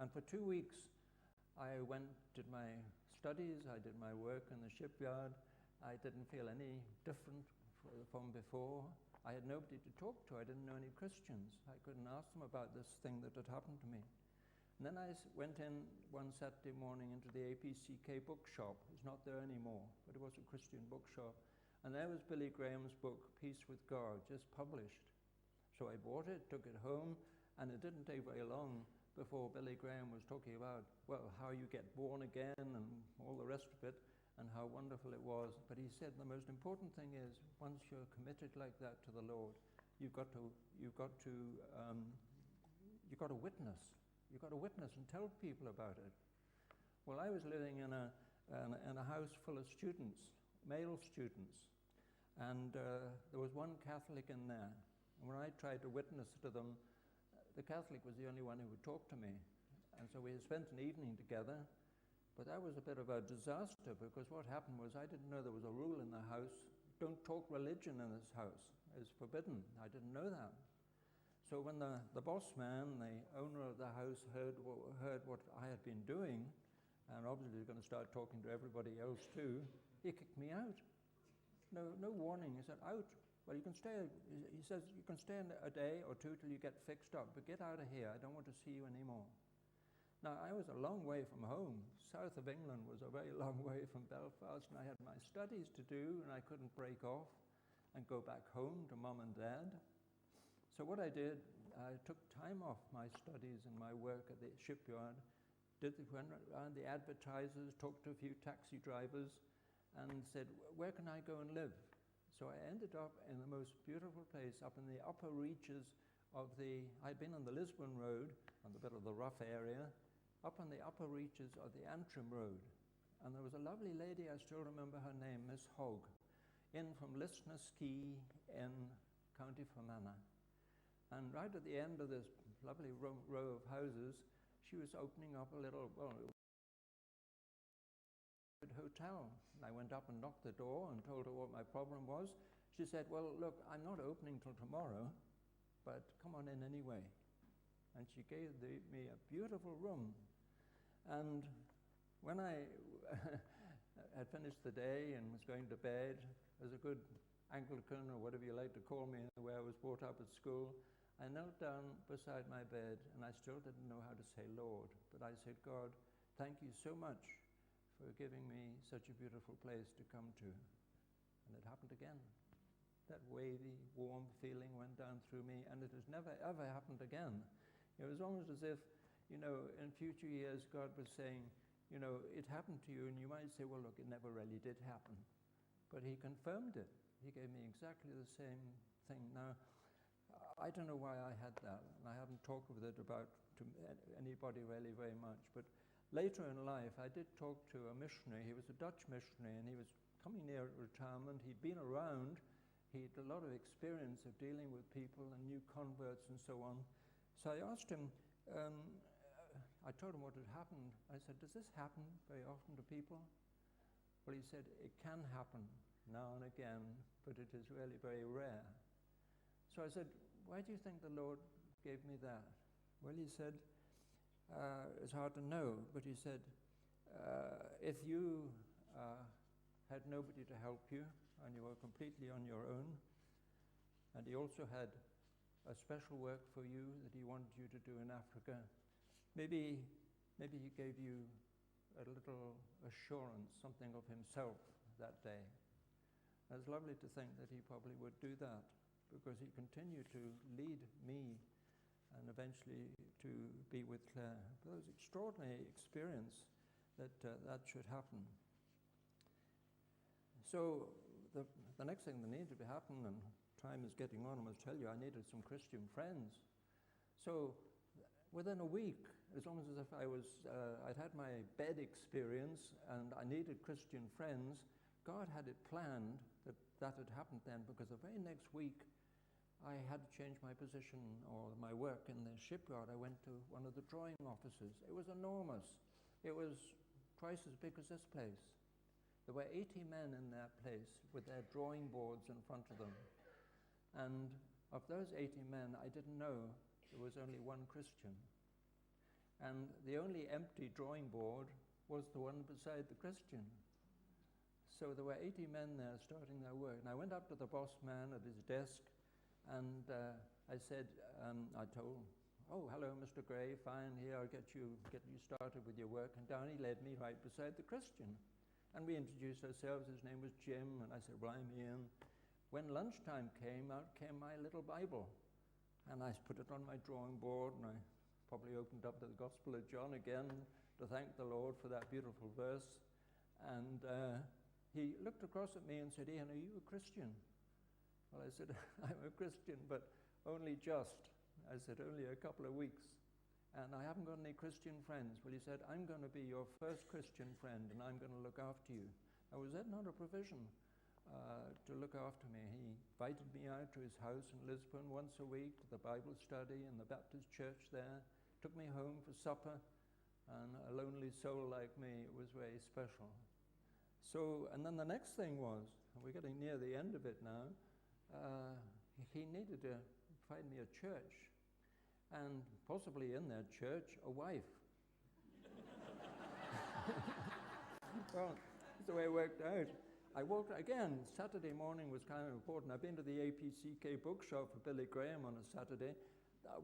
And for 2 weeks, I did my studies, I did my work in the shipyard. I didn't feel any different from before. I had nobody to talk to. I didn't know any Christians. I couldn't ask them about this thing that had happened to me. And then I went in one Saturday morning into the APCK bookshop. It's not there anymore, but it was a Christian bookshop. And there was Billy Graham's book, Peace with God, just published. So I bought it, took it home, and it didn't take very long before Billy Graham was talking about, well, how you get born again and all the rest of it, and how wonderful it was. But he said the most important thing is, once you're committed like that to the Lord, you've got to witness. You've got to witness and tell people about it. Well, I was living in a house full of students, male students, and there was one Catholic in there. And when I tried to witness to them, the Catholic was the only one who would talk to me. And so we spent an evening together. But that was a bit of a disaster, because what happened was I didn't know there was a rule in the house. Don't talk religion in this house. It's forbidden. I didn't know that. So when the boss man, the owner of the house, heard what I had been doing, and obviously was going to start talking to everybody else too, he kicked me out. No warning. He said, out. Well, you can stay. He says, you can stay a day or two till you get fixed up, but get out of here. I don't want to see you anymore. Now, I was a long way from home. South of England was a very long way from Belfast, and I had my studies to do, and I couldn't break off and go back home to Mum and Dad. So what I did, I took time off my studies and my work at the shipyard, went around the advertisers, talked to a few taxi drivers, and said, where can I go and live? So I ended up in the most beautiful place up in the upper reaches of I'd been on the Lisbon Road, on the bit of the rough area, up on the upper reaches of the Antrim Road. And there was a lovely lady, I still remember her name, Miss Hogg, in from Lisnaskea in County Fermanagh. And right at the end of this lovely row of houses, she was opening up a little, hotel. And I went up and knocked the door and told her what my problem was. She said, well, look, I'm not opening till tomorrow, but come on in anyway. And she gave me a beautiful room. And when I had finished the day and was going to bed, as a good Anglican or whatever you like to call me, the way I was brought up at school, I knelt down beside my bed, and I still didn't know how to say Lord. But I said, God, thank you so much for giving me such a beautiful place to come to. And it happened again. That wavy, warm feeling went down through me, and it has never, ever happened again. It was almost as if, in future years, God was saying, it happened to you, and you might say, well, look, it never really did happen. But he confirmed it. He gave me exactly the same thing. Now, I don't know why I had that, and I haven't talked with it about to anybody really very much, but later in life I did talk to a missionary. He was a Dutch missionary, and he was coming near retirement. He'd been around. He had a lot of experience of dealing with people and new converts and so on. So I asked him, I told him what had happened. I said, does this happen very often to people? Well, he said, it can happen now and again, but it is really very rare. So I said, why do you think the Lord gave me that? Well, he said, it's hard to know, but he said, if you had nobody to help you and you were completely on your own, and he also had a special work for you that he wanted you to do in Africa, maybe he gave you a little assurance, something of himself that day. And it's lovely to think that he probably would do that, because he continued to lead me and eventually to be with Claire. But it was an extraordinary experience that that should happen. So the next thing that needed to happen, and time is getting on, I must tell you, I needed some Christian friends. So within a week, as long as if I'd had my bed experience and I needed Christian friends, God had it planned that had happened then, because the very next week I had to change my position or my work in the shipyard. I went to one of the drawing offices. It was enormous. It was twice as big as this place. There were 80 men in that place with their drawing boards in front of them. And of those 80 men, I didn't know there was only one Christian. And the only empty drawing board was the one beside the Christian. So there were 80 men there starting their work. And I went up to the boss man at his desk, and I said, I told him, oh, hello, Mr. Gray, fine, here, I'll get you started with your work. And down he led me right beside the Christian. And we introduced ourselves. His name was Jim, and I said, well, I'm Ian. When lunchtime came, out came my little Bible. And I put it on my drawing board, and I probably opened up the Gospel of John again to thank the Lord for that beautiful verse. And he looked across at me and said, Ian, are you a Christian? Well, I said, I'm a Christian, but only just. I said, only a couple of weeks. And I haven't got any Christian friends. Well, he said, I'm going to be your first Christian friend, and I'm going to look after you. Now, was that not a provision to look after me? He invited me out to his house in Lisbon once a week to the Bible study in the Baptist church there, took me home for supper, and a lonely soul like me, it was very special. So, and then the next thing was, and we're getting near the end of it now, he needed to find me a church, and possibly in that church, a wife. Well, that's the way it worked out. I walked, again, Saturday morning was kind of important. I've been to the APCK bookshop for Billy Graham on a Saturday.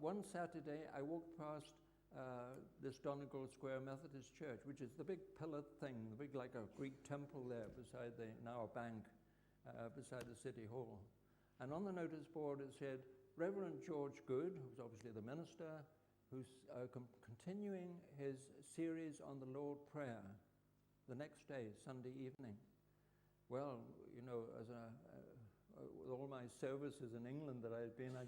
One Saturday, I walked past this Donegal Square Methodist Church, which is the big pillared thing, the big, like a Greek temple there beside now a bank, beside the City Hall. And on the notice board it said, Reverend George Good, who's obviously the minister, who's continuing his series on the Lord Prayer the next day, Sunday evening. Well, you know, as with all my services in England that I had been, I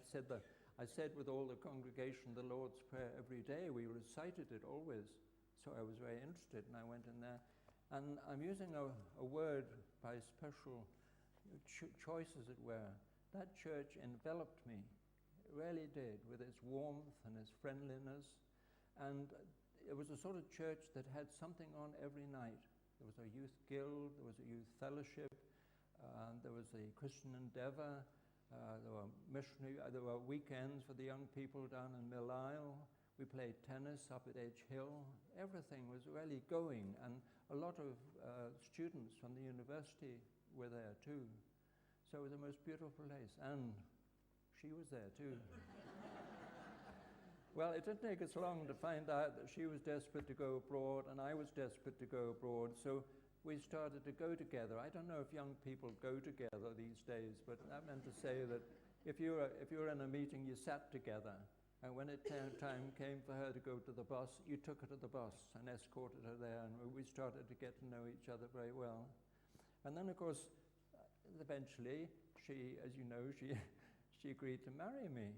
said with all the congregation the Lord's Prayer every day. We recited it always. So I was very interested, and I went in there. And I'm using a word by special choice, as it were. That church enveloped me. It really did, with its warmth and its friendliness. And it was a sort of church that had something on every night. There was a youth guild, there was a youth fellowship, there was a Christian Endeavour, there were weekends for the young people down in Mill Isle. We played tennis up at Edge Hill. Everything was really going, and a lot of students from the university were there too. So it was the most beautiful place, and she was there too. Well, it didn't take us long to find out that she was desperate to go abroad and I was desperate to go abroad, so we started to go together. I don't know if young people go together these days, but that meant to say that if you were in a meeting, you sat together, and when time came for her to go to the bus, you took her to the bus and escorted her there, and we started to get to know each other very well. And then, of course, eventually, she, as you know, she agreed to marry me.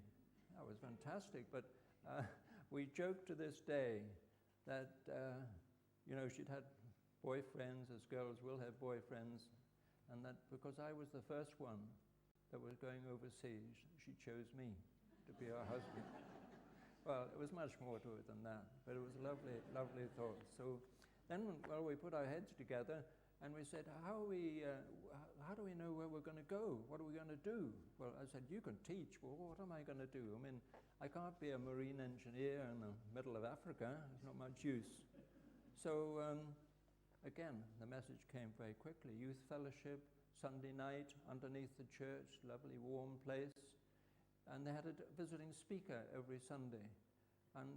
That was fantastic, but we joke to this day that, she'd had boyfriends, as girls will have boyfriends, and that because I was the first one that was going overseas, she chose me to be her husband. Well, it was much more to it than that, but it was a lovely, lovely thought. So then, we put our heads together and we said, how do we know where we're going to go? What are we going to do? Well, I said, you can teach. Well, what am I going to do? I mean, I can't be a marine engineer in the middle of Africa. There's not much use. So, again, the message came very quickly. Youth fellowship, Sunday night, underneath the church, lovely warm place. And they had a visiting speaker every Sunday. And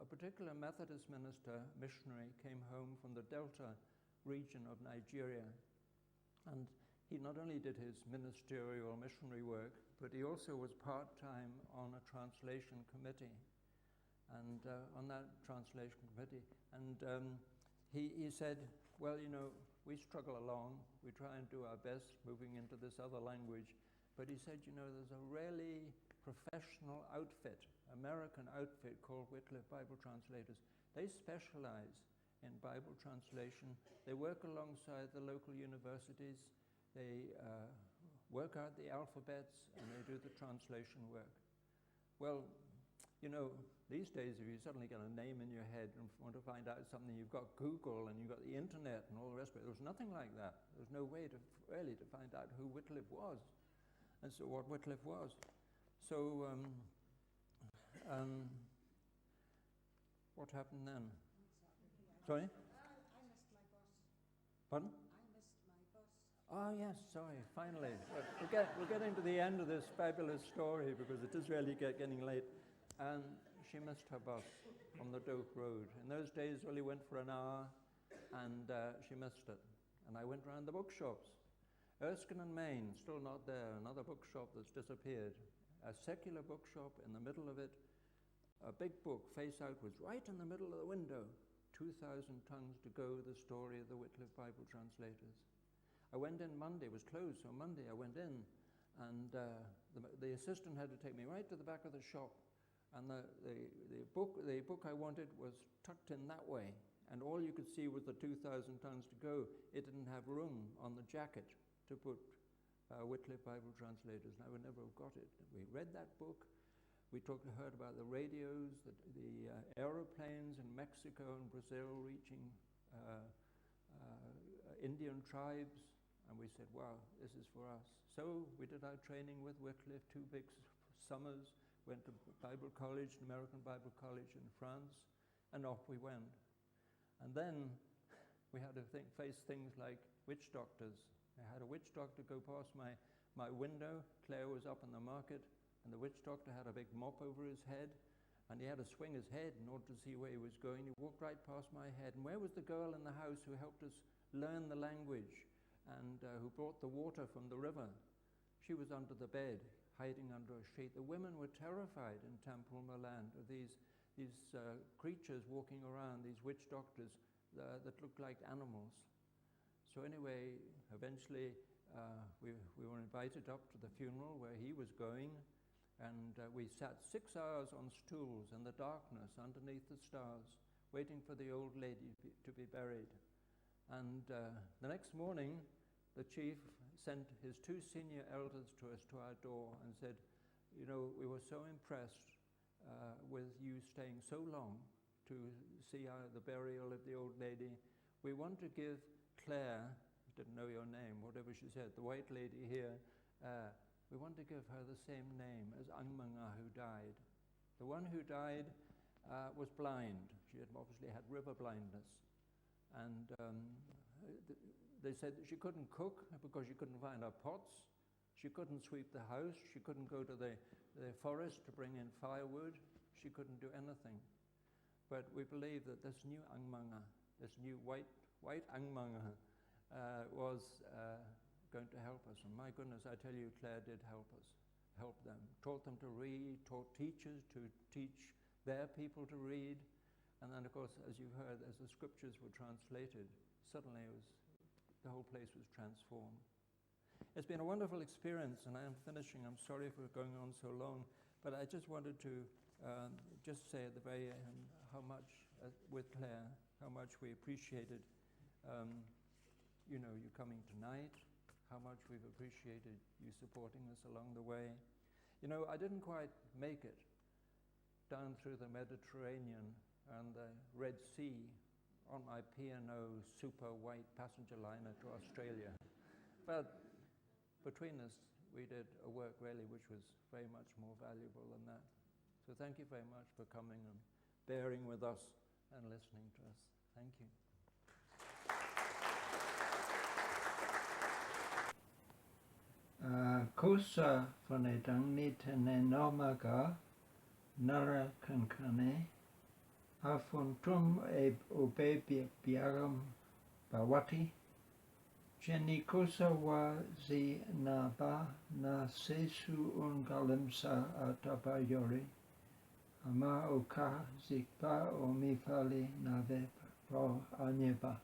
a particular Methodist minister, missionary, came home from the Delta region of Nigeria. And he not only did his ministerial missionary work, but he also was part-time on a translation committee. And on that translation committee. And he said, well, we struggle along. We try and do our best moving into this other language. But he said, there's a really professional outfit, American outfit called Wycliffe Bible Translators. They specialize in Bible translation. They work alongside the local universities. They work out the alphabets and they do the translation work. Well, these days if you suddenly get a name in your head and want to find out something, you've got Google and you've got the internet and all the rest of it. There was nothing like that. There was no way to find out who Wycliffe was and so what Wycliffe was. So what happened then? Sorry? I missed my bus. Pardon? I missed my bus. Oh yes, sorry, finally. We're getting to the end of this fabulous story because it is really getting late. And she missed her bus on the Doak Road. In those days, only went for an hour, and she missed it. And I went round the bookshops. Erskine and Maine, still not there, another bookshop that's disappeared. A secular bookshop in the middle of it. A big book, face outwards, right in the middle of the window. 2,000 tongues to go, the story of the Wycliffe Bible Translators. I went in Monday, it was closed, so Monday I went in, and the assistant had to take me right to the back of the shop. And the book I wanted was tucked in that way, and all you could see was the 2,000 tongues to go. It didn't have room on the jacket to put Wycliffe Bible Translators, and I would never have got it. We read that book. We heard about the radios, the aeroplanes in Mexico and Brazil reaching Indian tribes, and we said, wow, this is for us. So we did our training with Wycliffe, 2 big summers, went to Bible College, American Bible College in France, and off we went. And then we had to face things like witch doctors. I had a witch doctor go past my window. Claire was up in the market, and the witch doctor had a big mop over his head, and he had to swing his head in order to see where he was going. He walked right past my head. And where was the girl in the house who helped us learn the language and who brought the water from the river? She was under the bed, hiding under a sheet. The women were terrified in Temple Milan of these creatures walking around, these witch doctors that looked like animals. So anyway, eventually we were invited up to the funeral where he was going, and we sat 6 hours on stools in the darkness underneath the stars, waiting for the old lady to be buried. And the next morning, the chief sent his 2 senior elders to us to our door and said, we were so impressed with you staying so long to see the burial of the old lady. We want to give Claire, didn't know your name, whatever she said, the white lady here, we want to give her the same name as Angmanga, who died. The one who died was blind. She had obviously had river blindness. And they said that she couldn't cook because she couldn't find her pots. She couldn't sweep the house. She couldn't go to the forest to bring in firewood. She couldn't do anything. But we believe that this new Angmanga, this new white Angmanga, was going to help us. And my goodness, I tell you, Claire did help them. Taught them to read, taught teachers to teach their people to read. And then, of course, as you heard, as the scriptures were translated, suddenly the whole place was transformed. It's been a wonderful experience, and I am finishing. I'm sorry for going on so long, but I just wanted to just say at the very end how much, with Claire, how much we appreciated, you coming tonight, how much we've appreciated you supporting us along the way. I didn't quite make it down through the Mediterranean and the Red Sea on my P&O super white passenger liner to Australia. But between us, we did a work really which was very much more valuable than that. So thank you very much for coming and bearing with us and listening to us. Thank you. Kosa vanedang ni tene nomaga nara kankane afuntum obe biaram bawati Jenny kosa wa zi na ba na sesu ungalimsa atabayori ama oka zikpa omifali nave pro anyeba.